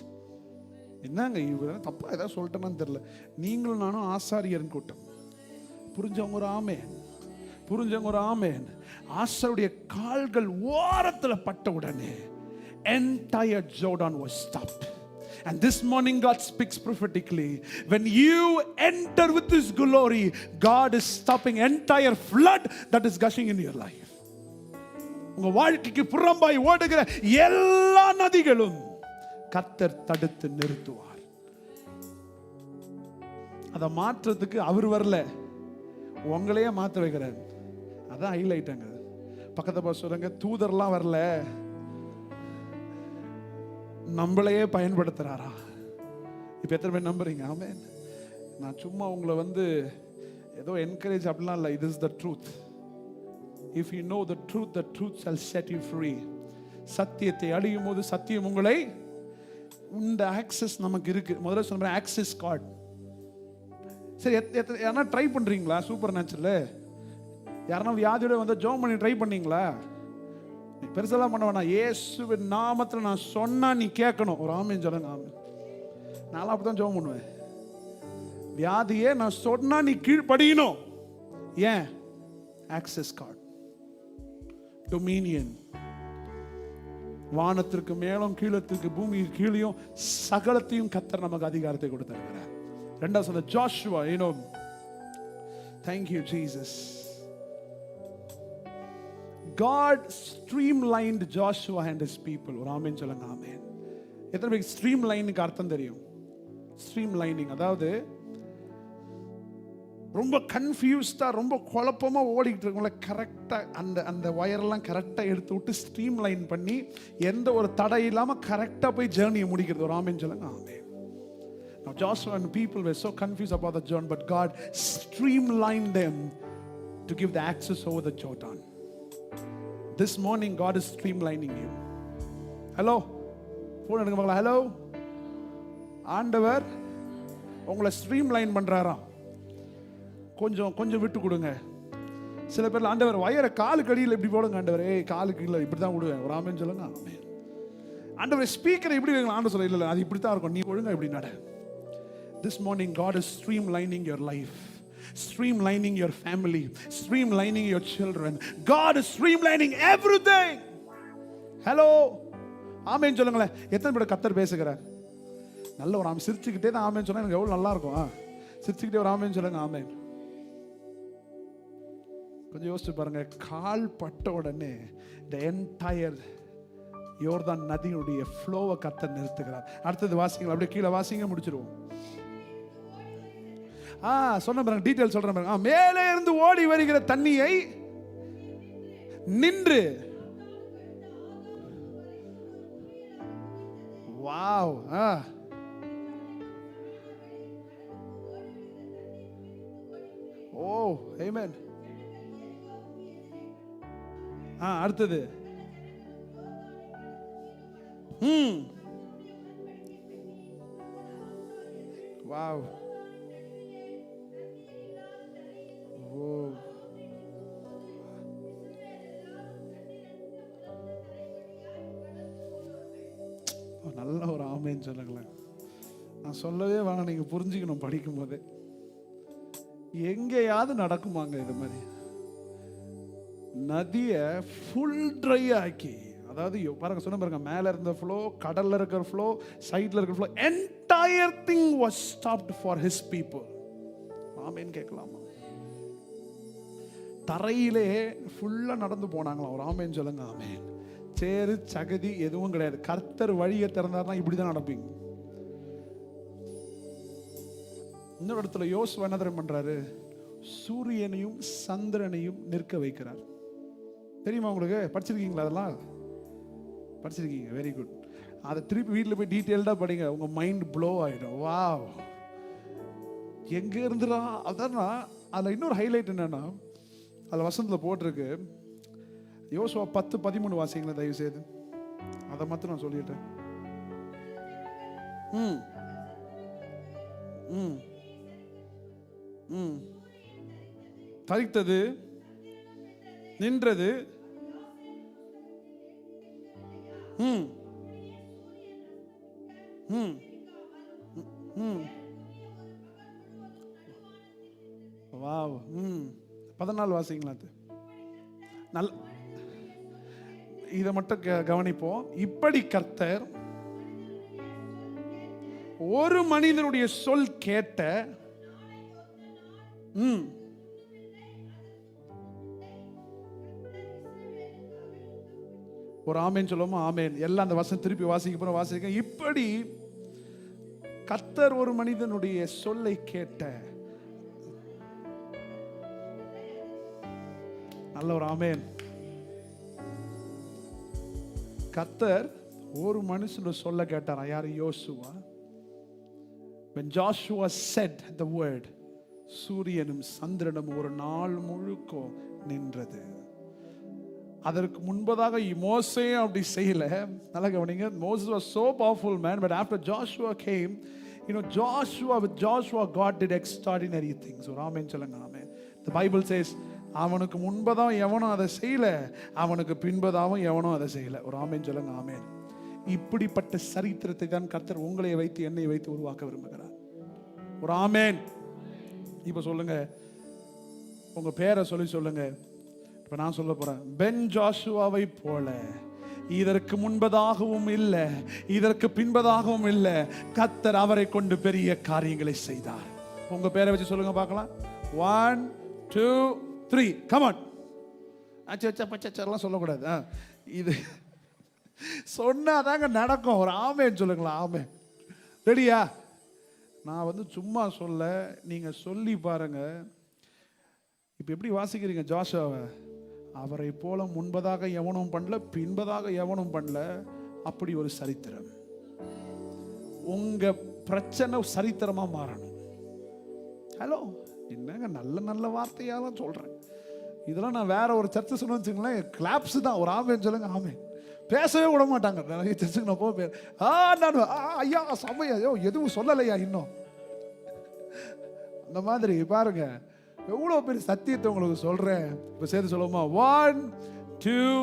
என்னங்க இவங்க தப்பா ஏதாவது சொல்லிட்டேன்னு தெரியல. நீங்களும் நானும் ஆசாரியரின் கூட்டம். புரிஞ்சவங்க ஒரு ஆமேன், புரிஞ்சவங்க ஒரு ஆமேன். ஆசாரியருடைய கால்கள் ஓரத்தில் பட்ட உடனே entire Jordan was stopped. And this morning God speaks prophetically. When you enter with His glory, God is stopping entire flood that is gushing in your life. உங்க வாழ்க்கைக்கு புறம்பாய் ஓடுகிற எல்லா நதிகளும் கர்த்தர் தடுத்து நிறுத்துவார். அதை மாற்றத்துக்கு அவர் வரல, உங்களையே மாற்ற வைக்கிறார். அதான் ஹைலைட்டாங்க. பக்கத்தை பார்த்து சொல்லுங்க, தூதர்லாம் வரல, நம்மளையே பயன்படுத்துறாரா? இப்ப எத்தனை பேர் நம்புறீங்க? ஆமென். நான் சும்மா உங்களை ஏதோ என்கரேஜ் அப்படிலாம் இல்லை. இது is the truth. If you know the truth shall set you free. சத்தியத்தை அடையும் போது சத்தியம் உங்களை, இந்த ஆக்சஸ் நமக்கு இருக்கு. முதல்ல சொல்றேன், ஆக்சஸ் கார்டு. சரி, யாரா ட்ரை பண்றீங்களா? சூப்பர் நேச்சுரல் யாரா வியாதியோட ஜோம் பண்ணி ட்ரை பண்ணீங்களா? பெருசெல்லாம் பண்ண வேணாம். இயேசுவின் நாமத்தில் நான் சொன்னா நீ கேட்கணும். ஒரு ஆமேன் சொல்லுங்க. ஆமேன். நானும் அப்படிதான் ஜோம் பண்ணுவேன். வியாதியே நான் சொன்னா நீ கீழ்ப்படியணும். ஏன்? Access card, Dominion. வானத்திற்கு மேலும் கீழத்திற்கு பூமி கீழையும் சகலத்தையும் கர்த்தர் நமக்கு அதிகாரத்தை கொடுத்திருக்கிறார். ரெண்டாவது சொன்ன Joshua, you know, thank you Jesus. God streamlined Joshua and his people. ஒரு ஆமென் சொல்லுங்க. ஆமென். எத்தனை பேருக்கு ஸ்ட்ரீம்லைனுக்கு அர்த்தம் தெரியும்? ஸ்ட்ரீம்லைனிங் அதாவது ரொம்ப கன்ஃபியூஸ்டா, ரொம்ப குழப்பமா ஓடிக்கிட்டு இருக்கவங்கள கரெக்டா அந்த வயரெல்லாம் கரெக்டா எடுத்து விட்டு ஸ்ட்ரீம்லைன் பண்ணி எந்த ஒரு தடை இல்லாம கரெக்டா போய் ஜர்னியை முடிக்கிறது. ஒரு ஆமென் சொல்லுங்க. ஆமென். Now Joshua and people were so confused about the Jordan, but God streamlined them to give the access over the Jordan. This morning God is streamlining you. Hello, phone எடுங்க பார்க்கலாம். ஹலோ, ஆண்டவர் உங்களை streamline பண்றாராம். கொஞ்சம் விட்டு கொடுங்க. சில பேர் ஆண்டவர் வயரை காலுக்கு அடியில் இப்படி போடுங்க. ஆண்டவர் காலுக்கு இல்லை, இப்படி தான் விடுவேன். ஒரு ஆமென் சொல்லுங்க. ஆமென். ஆண்டவர் ஸ்பீக்கரை இப்படி வைக்கலாம். ஆண்டவர் சொல்ல இல்லை, அது இப்படி தான் இருக்கும், நீ ஒழுங்கா இப்படி நட. This morning God is streamlining your life, streamlining your family, streamlining your children. God is streamlining everything. Hello, ஆமென் சொல்லுங்களேன். எத்தனை பேர் கர்த்தர் பேசுகிறார்? நல்ல ஒரு ஆமென். சிரிச்சுக்கிட்டே தான் ஆமென் சொன்னா எனக்கு எவ்வளவு நல்லா இருக்கும். சிரிச்சுக்கிட்டே ஒரு ஆமென் சொல்லுங்க. ஆமென். கொஞ்சம் யோசிச்சு பாருங்க. கால் பட்ட உடனே the entire யோர்தான் நதியுடைய ஃப்ளோவை கர்த்தர் நிறுத்துகிறார். அடுத்தது வாசிங்க, அப்படியே கீழே வாசிங்க, முடிச்சிருவோம். சொன்ன பாருங்க, டீடைல் சொல்றேன் பாருங்க. மேலே இருந்து ஓடி வருகிற தண்ணியை நின்று, வாவ், ஓ ஆமென். அடுத்தது வாவ். ஓ, நல்ல ஒரு ஆமேன்னு சொல்லுங்களேன். நான் சொல்லவே வேணாம், நீங்க புரிஞ்சுக்கணும் படிக்கும் போதே. எங்கேயாவது நடக்குமாங்க இது மாதிரி? நதியை ஃபுல் ட்ரை ஆக்கி, அதாவது பாருங்க, சொன்ன பாருங்க, மேல இருந்த ஃப்ளோ, கடல்ல இருக்கிற ஃப்ளோ, சைட்ல இருக்கிற flow, entire thing was stopped for his people. ஆமேன்னு கேட்கலாமா? தரையிலே ஃபுல்லா நடந்து போனாங்களா? ஒரு ஆமேன்னு சொல்லுங்க. ஆமேன். சேரு சகதி எதுவும் கிடையாது. கர்த்தர் வழியை திறந்தாருன்னா இப்படிதான் நடப்பீங்க. இன்னொரு இடத்துல யோசுவா என்ன பண்றாரு? சூரியனையும் சந்திரனையும் நிற்க வைக்கிறார். தெரியுமா உங்களுக்கு? படிச்சிருக்கீங்களா? அதெல்லாம் படிச்சிருக்கீங்க, வெரி குட். அதை திருப்பி வீட்டில் போய் டீட்டெயில்டாக படிங்க, உங்க மைண்ட் ப்ளோ ஆகிடும். வாவ், எங்க இருந்துடா. அதான் அதில் இன்னொரு ஹைலைட் என்னன்னா, அதில் வசனத்தில் போட்டிருக்கு, யோசுவா 10:13 வாசிங்களேன் தயவு செய்து. அதை மட்டும் நான் சொல்லிட்டேன். தரித்தது, நின்றது, வாவ். 14 வாசிங்களா? நல்ல, இதை மட்டும் கவனிப்போம். இப்படி கர்த்தர் ஒரு மனிதனுடைய சொல் கேட்ட, ஒரு ஆமேன் சொல்லுவோமா? ஆமேன். எல்லாம் அந்த வசனம் திருப்பி வாசிக்க. இப்படி கர்த்தர் ஒரு மனிதனுடைய சொல்லை கேட்ட, நல்ல ஒரு ஆமேன். கர்த்தர் ஒரு மனுஷனுடைய சொல்ல கேட்டார். யாரு? யோசுவா. When Joshua said the word, சூரியனும் சந்திரனும் ஒரு நாள் முழுக்க நின்றது. அதற்கு முன்பதாக மோசேயும் அப்படி செய்யல. நல்லா கவனிங்க. Moses was so powerful man, but after Joshua came, with Joshua God did extraordinary things. ஒரு ஆமென் சொல்லுங்க. ஆமென். The Bible says, அவனுக்கு முன்பதாக எவனும் அதை செய்யல, அவனுக்கு பின்பதாகவும் எவனும் அதை செய்யல. ஒரு ஆமென் சொல்லுங்க. ஆமென். இப்படிப்பட்ட சரித்திரத்தை தான் கர்த்தர் உங்களை வைத்து, என்னை வைத்து உருவாக்க விரும்புகிறார். ஒரு ஆமென். இப்ப சொல்லுங்க, உங்க பேரை சொல்லுங்க. இப்ப நான் சொல்ல போறேன், பென் ஜோஷுவாவை போல இதற்கு முன்பதாகவும் இல்லை, இதற்கு பின்பதாகவும் இல்லை, கர்த்தர் அவரை கொண்டு பெரிய காரியங்களை செய்தார். உங்க பேரை வச்சு சொல்லுங்க பார்க்கலாம். 1 2 3 come on. பச்செல்லாம் சொல்லக்கூடாது. இது சொன்னாதாங்க நடக்கும். ஒரு ஆமேன் சொல்லுங்களா? ஆமேன். ரெடியா? நான் சும்மா சொல்ல, நீங்க சொல்லி பாருங்க. இப்ப எப்படி வாசிக்கிறீங்க ஜோஷுவாவை? அவரை போல முன்பதாக எவனும் பண்ணல, பின்பதாக எவனும் பண்ணல. அப்படி ஒரு சரித்திரம். உங்க பிரச்சனை சரித்திரமா மாறணும். ஹலோ, என்னங்க நல்ல நல்ல வார்த்தையாலும் சொல்றேன். இதெல்லாம் நான் வேற ஒரு சர்ச்சை சொன்னு வச்சுங்களேன், கிளாப்ஸ் தான். ஒரு ஆமேன் சொல்லுங்க. ஆமேன். பேசவே விட மாட்டாங்க. நிறைய சர்ச்சுக்கு நான் போய் நான் ஐயா சமையா எதுவும் சொல்லலையா இன்னும். அந்த மாதிரி பாருங்க, எவ்வளவு பெரிய சத்தியத்தை உங்களுக்கு சொல்றேன். இப்ப சேர்த்து சொல்லுவோமா? 1 2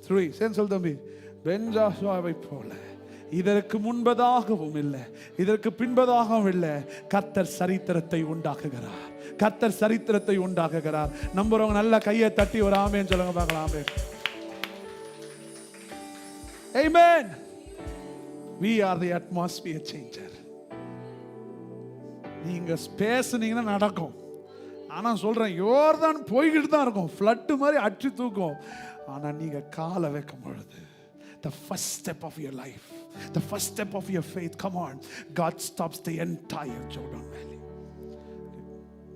3 சேர்ந்து சொல் தம்பி. பென் ஜோஷுவாவை போல இதற்கு முன்பதாகவும் இல்லை, இதற்கு பின்பதாகவும் இல்லை, கர்த்தர் சரித்திரத்தை உண்டாக்குகிறார். கர்த்தர் சரித்திரத்தை உண்டாக்குகிறார். நம்புறவங்க நல்ல கையை தட்டி ஒரு ஆமேன் சொல்லுங்க பார்க்கலாம். ஆமேன். Amen. We are the atmosphere changer. நீங்க பேசுனீங்கன்னா நடக்கும். ஆனா சொல்றேன், யோர்தான் போய்கிட்டு தான் இருக்கும், ஃப்ளட் மாதிரி அடிச்சு தூக்கும். ஆனா நீங்க காலை வைக்கும் பொழுது, the first step of your life, the first step of your faith, come on, God stops the entire Jordan Valley.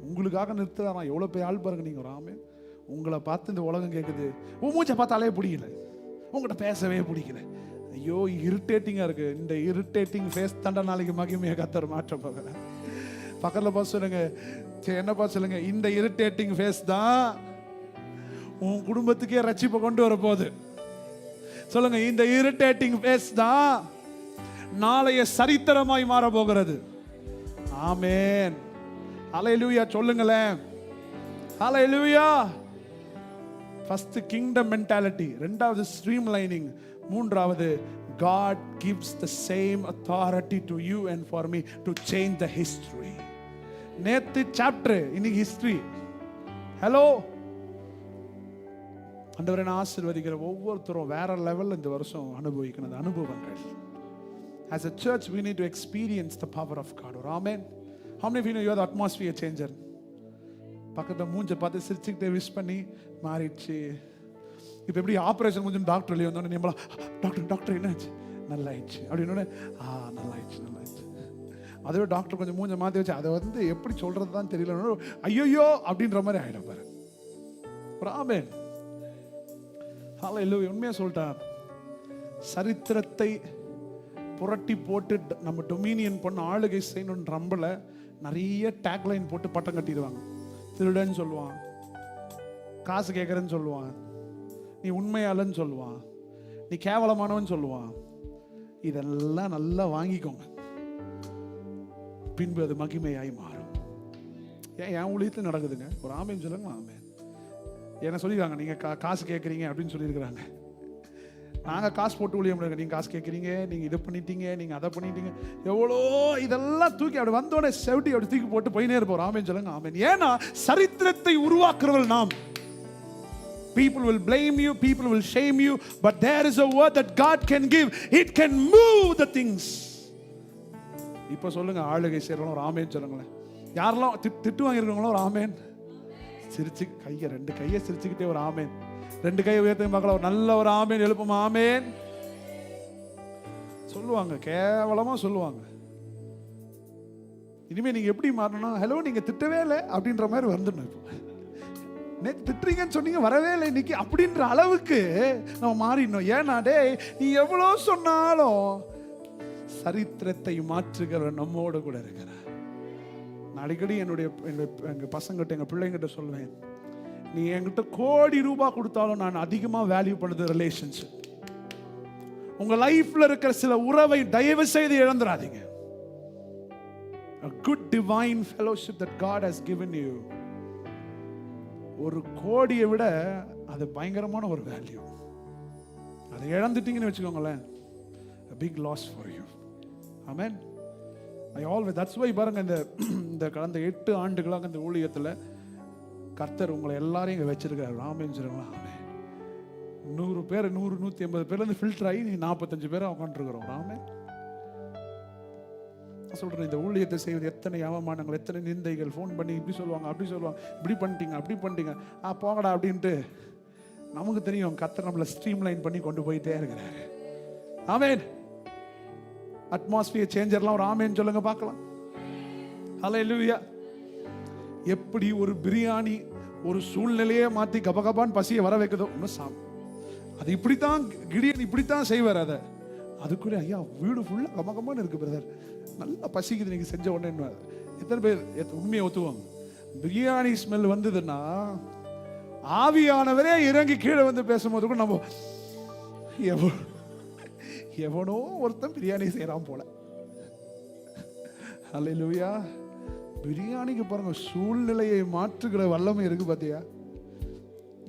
உங்களுக்காக நிறுத்துறாராம். எவ்வளவு பெரிய ஆள் பாருங்க நீங்க. ராமே, உங்களை பார்த்து இந்த உலகம் கேட்குது, உன் மூச்சை பார்த்தாலே பிடிக்கல, உங்கள்கிட்ட பேசவே பிடிக்கல, ஐயோ இரிட்டேட்டிங்கா இருக்கு. இந்த இரிட்டேட்டிங் ஃபேஸ் தாண்டா நாளைக்கு மகிமையை கர்த்தர் மாற்ற போகிறேன். பக்கத்தில் பார்த்து சொல்லுங்க, என்ன பார்த்து சொல்லுங்க, இந்த இரிட்டேட்டிங் ஃபேஸ் தான் உன் குடும்பத்துக்கே ரட்சிப்பை கொண்டு வர போகுது. சொல்லுங்க, இந்த இரிட்டேட்டிங் ஃபேஸ் தான் நாளைய சரித்திரமாய் மாற போகிறது. ஆமென். ஹalleluya சொல்லுங்களேன். ஹalleluya. ஃபர்ஸ்ட் கிங்டம் மென்டாலிட்டி, இரண்டாவது ஸ்ட்ரீம் லைனிங், மூன்றாவது God gives the same authority to you and for me to change the history. நேத்து சாப்டர், இன்னைக்கு ஹிஸ்டரி. ஹலோ, ஆண்டவரே நான் ஆசீர்வதிக்கிற ஒவ்வொருத்தரும் வேற லெவல்ல இந்த வருஷம் அனுபவிக்கணும் அனுபவங்கள். As a church we need to experience the power of God. Amen. How many of you know you are the atmosphere changer? பக்கத்துல மூஞ்ச பார்த்து சிரிச்சுக்கிட்டே விஷ் பண்ணி மாறிடுச்சு. இப்போ எப்படி ஆப்ரேஷன் முடிஞ்சு டாக்டர் வெளியே வந்தோடனே நம்மளா டாக்டர் என்னாச்சு, நல்லா ஆயிடுச்சு அப்படின்னு நல்லா ஆயிடுச்சு. அதுவே டாக்டர் கொஞ்சம் மூஞ்ச மாற்றி வச்சு அதை எப்படி சொல்றது தான் தெரியல, ஐயோ அப்படின்ற மாதிரி ஆயிடும் பாரு. ஆமென். ஹalleluya. உண்மையா சொல்லிட்டான், சரித்திரத்தை புரட்டி போட்டு நம்ம டொமினியன் பண்ண ஆளுகை செய்யணும் ரம்பல நிறைய டேக்லைன் போட்டு பட்டம் கட்டிடுவாங்க. திருடன்னு சொல்லுவான், காசு கேட்கறன்னு சொல்லுவான், நீ உண்மையாளன்னு சொல்லுவான், நீ கேவலமானவன் சொல்லுவான். இதெல்லாம் நல்லா வாங்கிக்கோங்க, பின்பு அது மகிமையாய் மாறும். என் ஊழியத்தில் நடக்குதுங்க. ஒரு ஆமென் சொல்லுங்க. ஆமென். என்ன சொல்லிருக்காங்க, நீங்க காசு கேட்குறீங்க அப்படின்னு சொல்லியிருக்கிறாங்க. நாங்கள் காசு போட்டு ஊழியம் பண்ணுங்க, நீங்கள் காசு கேட்குறீங்க, நீங்கள் இதை பண்ணிட்டீங்க, நீங்கள் அதை பண்ணிட்டீங்க, எவ்வளோ இதெல்லாம் தூக்கி அப்படி வந்தோடனே செவட்டி அப்படி தூக்கி போட்டு போயினே இருப்போம். ஆமென் சொல்லுங்க. ஆமென். ஏன்னா சரித்திரத்தை உருவாக்குறவர்கள் நாம். People will blame you, people will shame you, but there is a word that God can give. It can move the things. இப்போ சொல்லுங்க, ஆளுகை செய்றவங்க ஒரு ஆமென் சொல்லுங்களேன். யாரெல்லாம் திட்டு வாங்கியிருக்கவங்களோ ஒரு ஆமென். சிரிச்சு கையை ரெண்டு கையை சிரிச்சுக்கிட்டே ஒரு ஆமென். ரெண்டு கையை உயர்த்தி பார்க்கலாம், ஒரு நல்ல ஒரு ஆமென் எழுப்புமா. ஆமென் சொல்லுவாங்க, கேவலமா சொல்லுவாங்க. இனிமே நீங்க எப்படி மாறணும், ஹலோ நீங்க திட்டவே இல்லை அப்படின்ற மாதிரி வந்துடணும். இப்போ நேற்று திட்டுறீங்கன்னு சொன்னீங்க, வரவே இல்லை இன்னைக்கு அப்படின்ற அளவுக்கு நம்ம மாறிடணும். ஏன்னா டே நீ எவ்வளோ சொன்னாலும் சரித்திரத்தை மாற்றுகிறவர் நம்மோடு கூட இருக்கிறார். நான் அடிக்கடி எங்க பசங்கிட்ட எங்க பிள்ளைங்கிட்ட சொல்லுவேன், நீ என்கிட்ட கோடி ரூபாய் கொடுத்தாலும் நான் அதிகமாக வேல்யூ பண்ணது ரிலேஷன்ஷிப். உங்க லைஃப்ல இருக்கிற சில உறவை தயவு செய்து இழந்துடாதீங்க. A good divine fellowship that God has given you, ஒரு கோடியை விட அது பயங்கரமான ஒரு வேல்யூ. அதை இழந்துட்டீங்கன்னு வச்சுக்கோங்களேன், a big loss for you. Amen. I always, that's why பாருங்க, இந்த கடந்த 8 ஆண்டுகளாக இந்த ஊழியத்தில் கர்த்தர் உங்களை எல்லாரையும் இங்கே வச்சிருக்காரு. ஆமென் சொல்லுங்களா. ஆமென். 100 பேர் 100-150 பேர்லேருந்து ஃபில்டர் ஆகி நீ 45 பேரை உட்காந்துருக்கிறோம். ஆமென் சொல்கிறேன். இந்த ஊழியத்தை செய்வது எத்தனை அவமானங்கள், எத்தனை நிந்தைகள், ஃபோன் பண்ணி இப்படி சொல்லுவாங்க, அப்படி சொல்லுவாங்க, இப்படி பண்ணிட்டீங்க, அப்படி பண்ணிட்டீங்க, போங்கடா அப்படின்ட்டு. நமக்கு தெரியும் கர்த்தர் நம்மளை ஸ்ட்ரீம் லைன் பண்ணி கொண்டு போயிட்டே இருக்கிறாரு. ஆமென். அட்மாஸ்பியர் சேஞ்சர்லாம் ஒரு ஆமென் சொல்லுங்க பார்க்கலாம். ஹல்லேலூயா. எப்படி ஒரு பிரியாணி ஒரு சூழ்நிலையே மாற்றி கபகபான்னு பசியை வர வைக்குதோ, இன்னும் அது இப்படித்தான் கிடியன் இப்படித்தான் செய்வார். அதை அதுக்குள்ளே ஐயா வீடு ஃபுல்லாக கமகமான்னு இருக்கு பிரதர், நல்லா பசிக்குது நீங்கள் செஞ்ச உடனே. எத்தனை பேர் உண்மையை ஒத்துவாங்க? பிரியாணி ஸ்மெல் வந்ததுன்னா ஆவியானவரே இறங்கி கீழே வந்து பேசும்போது கூட நம்ம எவனோ ஒருத்தன் பிரியாணி செய்யறான் போல. ஹல்லேலூயா. பிரியாணிக்கு பாருங்க சூழ்நிலையை மாற்றுகிற வல்லமை இருக்கு பாத்தியா.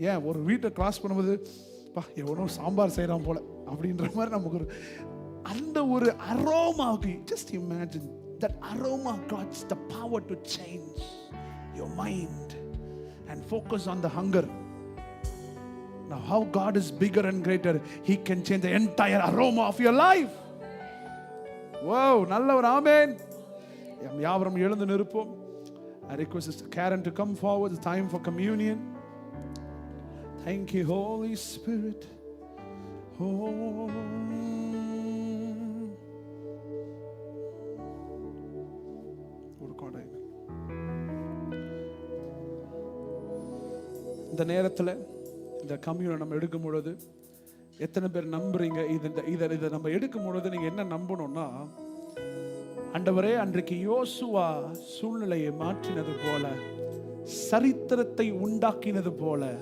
ஏன் ஒரு வீட்டை கிராஸ் பண்ணும்போது எவனோ சாம்பார் செய்யறான் போல அப்படின்ற மாதிரி நமக்கு ஒரு அந்த ஒரு அரோமாவுக்கு, just imagine that aroma got the power to change your mind and focus on the hunger. Now how God is bigger and greater, he can change the entire aroma of your life. Wow, நல்ல ஒரு ஆமென். யாவரும் எழுந்து நிற்போம். I request Sister Karen to come forward. It's time for communion. Thank you, Holy Spirit. Oh, இந்த நேரத்தில் இந்த கம்யூனை நம்ம எடுக்கும் பொழுது எத்தனை பேர் நம்புறீங்க? இதை நம்ம எடுக்கும் பொழுது நீங்க என்ன நம்பணும்னா, ஆண்டவரே அன்றைக்கு யோசுவா சூழ்நிலையை மாற்றினது போல, சரித்திரத்தை உண்டாக்கினது போல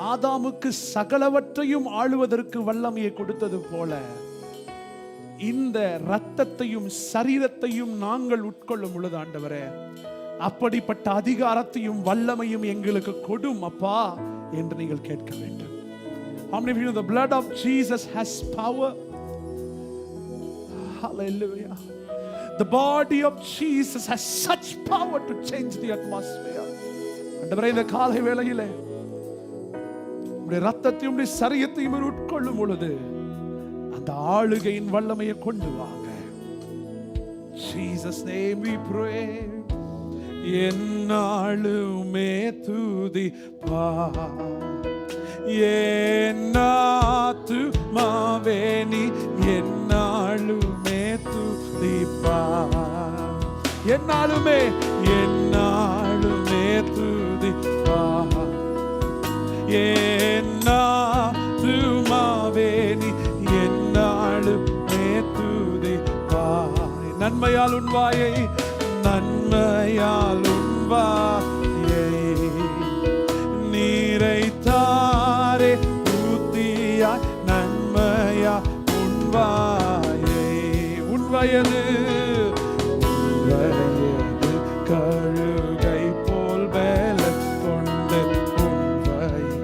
ஆதாமுக்கு சகலவற்றையும் ஆளுவதற்கு வல்லமையை கொடுத்தது போல இந்த இரத்தத்தையும் சரீரத்தையும் நாங்கள் உட்கொள்ளும் பொழுது ஆண்டவரே, அப்படிப்பட்ட அதிகாரத்தையும் வல்லமையும் எங்களுக்கு கொடும் அப்பா என்று நீங்கள் கேட்க வேண்டும். How many of you know the blood of Jesus has power? Hallelujah. The body of Jesus has such power to change the atmosphere. ஆண்டவரே, இந்த காலை வேளையிலே உம்முடைய இரத்தத்தையும் உம்முடைய சரீரத்தையும் உட்கொள்ளும் பொழுது அந்த ஆளுகையின் வல்லமையை கொண்டு வாங்க. Jesus name we pray. என்னாலுமே துதிப்பா என்னாத்துமாவே நீ என்னாலுமே துதிப்பா என்னாலுமே என்னாலுமே துதிப்பா என்னாத்துமாவே நீ என்னாலுமே துதிப்பா. நன்மையால் உன் வாயை நன்மையால் உன் வாயை நீரைத்தாரே ஊத்தியாய் நன்மையா உன் வாயை. உன் வயது கழுகை போல் வேலை கொண்டு உன் வயை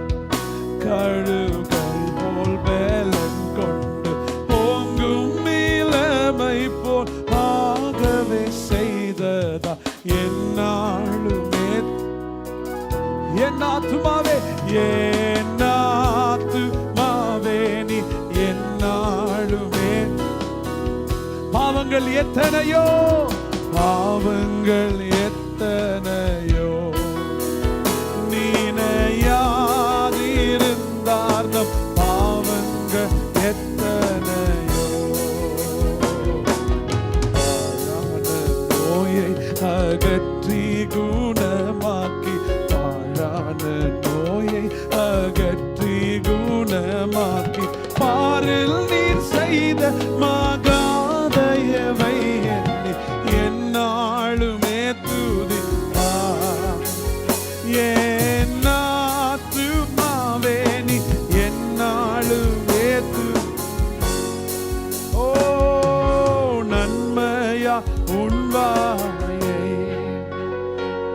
கழுகை போல் வேலை கொண்டு பொங்கும் இளமை போல் ஆகவே செய்ததா என்னாலுமே என்னாத்துமாவே என்னாத்துமாவே நீ என்னாலுமே. பாவங்கள் எத்தனையோ பாவங்கள் எத்தனையோ நீனையாதிருந்தார் நம் பாவங்கள் எத்தனையோ. நோயை அகற்றி குணமாக்கி நோயை அகற்றி குணமாக்கி பாரில் நீர் செய்த மகாதயவை எண்ணி என்னாலுமே துதிப்பா என்னாத்துமாவே நீ என்னாலுமே ஓ நன்மையா உன்வாயை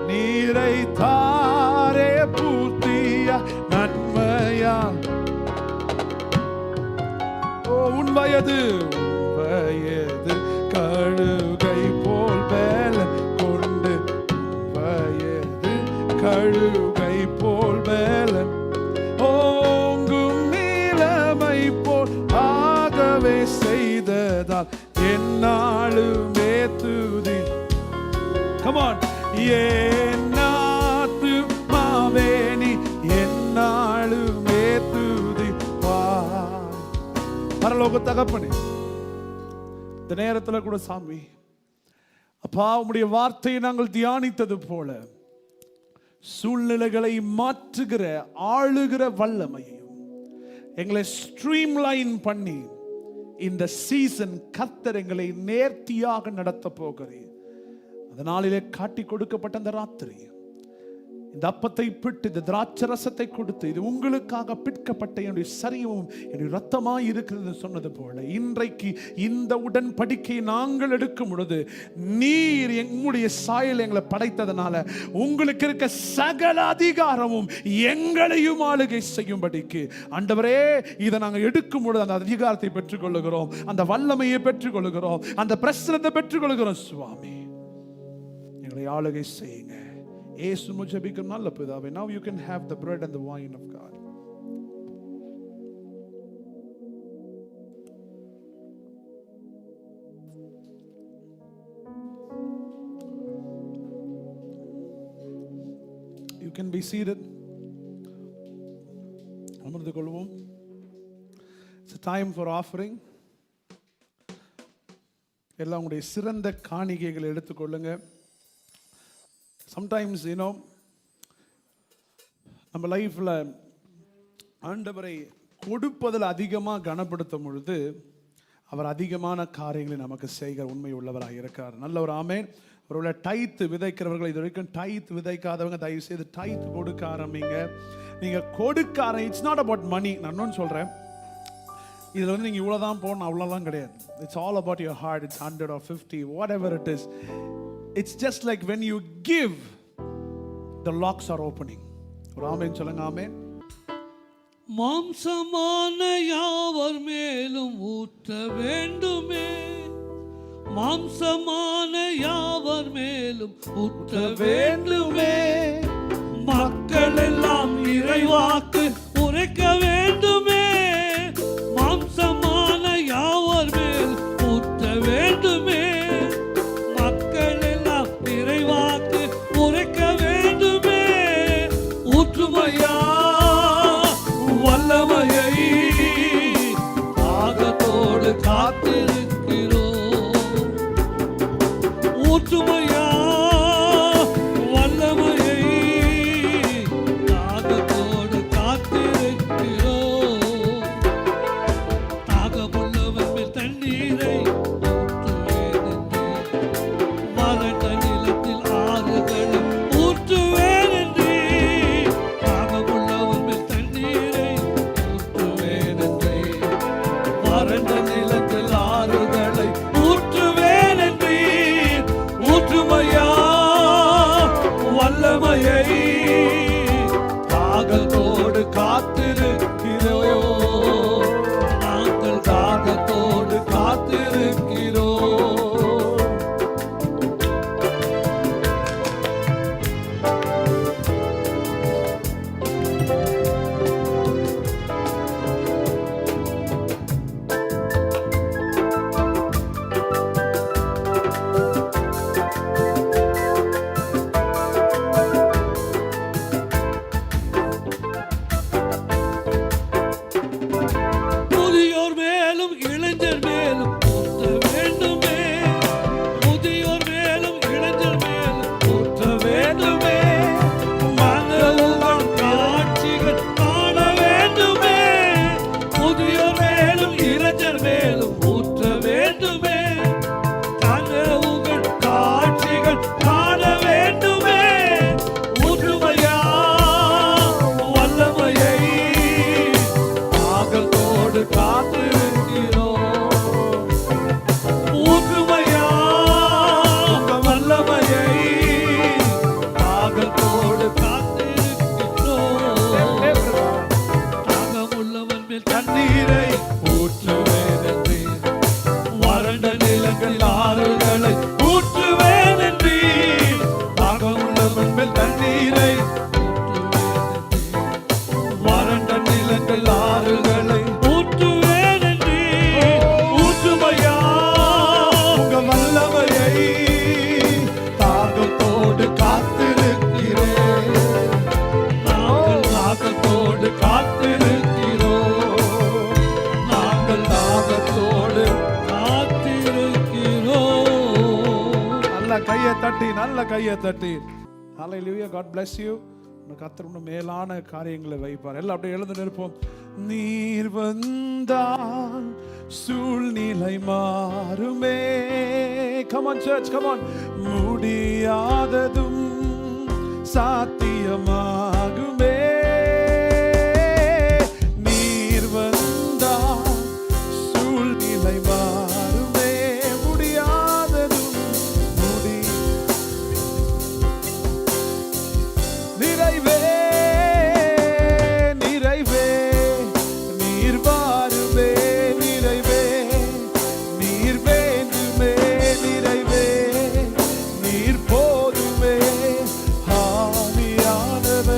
நீரை தாரே பூர்த்தியா நன்மையா. ஓ உன் வயது கழுகை போல் வேலை கொண்டு வயது கழுகை போல் வேலை ஓங்கும் நீளமை போல் ஆகவே செய்ததால் என்னாலுமே துதி. Come on. என்னாத்துமாவே நீ என்னாலுமே துதிப்பாய். பரலோக தகப்பனே, இந்த நேரத்தில் கூட சாமி அப்பா உம்முடைய வார்த்தையை நாங்கள் தியானித்தது போல சூழ்நிலைகளை மாற்றுகிற ஆளுகிற வல்லமையையும் எங்களை ஸ்ட்ரீம்லைன் பண்ணி இந்த சீசன் கர்த்தர் எங்களை நேர்த்தியாக நடத்த போகிறேன். அதனாலே காட்டி கொடுக்கப்பட்ட அந்த ராத்திரி இந்த அப்பத்தை பிட்டு இந்த திராட்சை ரசத்தை கொடுத்து இது உங்களுக்காக பிற்கப்பட்ட என்னுடைய சரீரமும் என்னுடைய ரத்தமாய் இருக்கிறது சொன்னது போல இன்றைக்கு இந்த உடன்படிக்கையை நாங்கள் எடுக்கும் பொழுது நீர் எங்களுடைய சாயல் எங்களை படைத்ததனால உங்களுக்கு இருக்க சகல அதிகாரமும் எங்களையும் ஆளுகை செய்யும்படிக்கு ஆண்டவரே இதை நாங்கள் எடுக்கும் பொழுது அந்த அதிகாரத்தை பெற்றுக்கொள்ளுகிறோம், அந்த வல்லமையை பெற்றுக்கொள்ளுகிறோம், அந்த பிரசனத்தை பெற்றுக்கொள்ளுகிறோம். சுவாமி எங்களை ஆளுகை செய்யுங்க. இயேசு ஜெபிக்கும் நல்ல பிதாவே. Now you can have the bread and the wine of God. You can be seated. அமர்ந்து கொள்வோம். It's a time for offering. எல்லாம் உங்களுடைய சிறந்த காணிக்கைகளை எடுத்துக்கொள்ளுங்க. Sometimes நம்ம லைஃப்ல ஆண்டவரை கொடுப்பதில் அதிகமாக கனப்படுத்தும் பொழுது அவர் அதிகமான காரியங்களை நமக்கு செய்கிற உண்மை உள்ளவராக இருக்கார். நல்ல ஒரு ஆமென். ஒருவேளை டைத்து விதைக்கிறவர்கள் இது வரைக்கும் டைத் விதைக்காதவங்க தயவு செய்து டைத் கொடுக்க ஆரம்பிங்க. நீங்க கொடுக்க இட்ஸ் நாட் அபவுட் மணி. நான் இன்னொன்னு சொல்றேன், இதில் வந்து நீங்கள் இவ்வளோ தான் போகணும் அவ்வளோலாம் கிடையாது. It's all about your heart. It's 100 or 50 whatever it is. It's just like when you give the locks are opening. ஒரு ஆமென் சொல்லுங்க. ஆமென். மாம்சமான யாவர் மேலும் ஊற்ற வேண்டுமே, மாம்சமான யாவர் மேலும் ஊற்ற வேண்டுமே, மக்கள் எல்லாம் இறைவாக்கு உரைக்க வேண்டுமே, மாம்சமான யாவர் மேல் ஊற்ற வேண்டுமே, மக்கள் எல்லாம் இறைவாக்கு உரைக்க வேண்டுமே, ஊற்றுமையா வல்லமையை தாகத்தோடு காத்திருக்கிறோம், ஊற்றுமையா வல்லமையை தாகத்தோடு காத்திருக்கிறோம், தாகமுள்ளவன் மேல் தண்ணீரை ஊற்றுவேன் என்று, வறண்ட நிலத்தில் ஆறுகளை ஊற்றுவேன் என்று, தாகமுள்ளவன் மேல் தண்ணீரை ஊற்றுவேன் என்று, வறண்ட நிலத்தில் ஆறுகளை ஊற்றுவேன் என்று, ஊற்றுமையா வல்லமையை தாகத்தோடு காத்திருக்கிறோம், நாங்கள் தாகத்தோடு காத்திருக்கிறோம். முதியோர் மேலும் இளைஞர் மேலும் ஊற்ற வேண்டுமே, முதியோர் மேலும் இளைஞர் மேலும் ஊற்ற வேண்டுமே, மனவுகள் காட்சிகள் காண வேண்டுமே, முதியோர் மேலும் இளைஞர் மேலும் ஊற்ற வேண்டுமே, கனவுகள் காட்சிகள் காண வேண்டுமே, ஊற்றுமையா வல்லமையை தாகத்தோடு காத்திருக்கிறோம், ஊற்றுமையா வல்லமையை தாகத்தோடு காத்திருக்கிறோம், தாகமுள்ளவன் மேல் தண்ணீரை ஊற்றுவேன் என்று, வறண்ட நிலங்கள் ஆறுகளை ஊற்றுவேன் என்று, தாகமுள்ளவன் மேல் தண்ணீரை ஊற்றுவேன் என்று, வறண்ட நிலங்கள் ஆறுகளை ஊற்றுவேன் என்று, ஊற்றுமையா உங்க வல்லமையை தாகத்தோடு காத்திருக்கிறேன், நாங்கள் தாகத்தோடு காத்திருக்கிறோம், நாங்கள் தாகத்தோடு காத்திருக்கிறோம். நல்ல கையை தட்டி, நல்ல கையை தட்டி. ஹalleluya. God bless you. கர்த்தர் இன்னும் மேலான காரியங்களை வைப்பார். எல்லாம் அப்படியே எழுந்து நிற்போம். நீர் வந்தால் சூழ்நிலை மாறுமே. Come on church, come on. முடியாததும் சாத்தியமாகுமே. நீர் வந்தால் சூழ்நிலை மாறுமே. முடியாததும் நிறைவே நிறைவே நீர் வாருமே, நிறைவே நீர் வேண்டுமே, நிறைவே நீர் போதுமே, ஆவியானவர்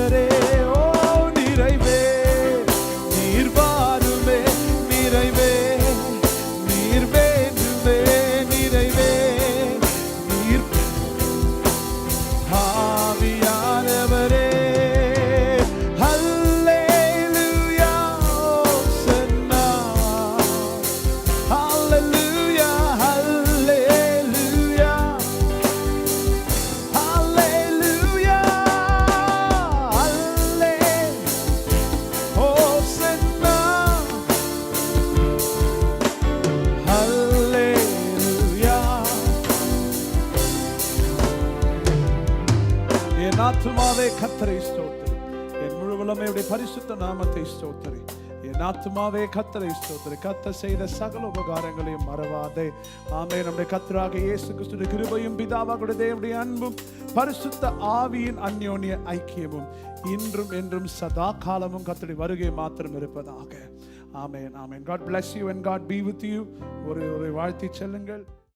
ஸ்தோத்திரி. என் முழு வல்லமையுடைய பரிசுத்த நாமத்தை ஸ்தோத்திரி. என் ஆத்துமாவே கர்த்தரை ஸ்தோத்திரி. கர்த்தர் செய்த சகல உபகாரங்களையும் மறவாதே. ஆமென். நம்முடைய கர்த்தராகிய இயேசு கிறிஸ்துவின் கிருபையும் பிதாவாகிய தேவனுடைய அன்பும் பரிசுத்த ஆவியின் அந்யோன்ய ஐக்கியமும் இன்றும் என்றும் சதா காலமும் கர்த்தருடைய வருகை மாத்திரம் இருப்பதாக. ஆமென். ஆமென். God bless you and God be with you. ஒரு வாழ்த்தி செல்லுங்கள்.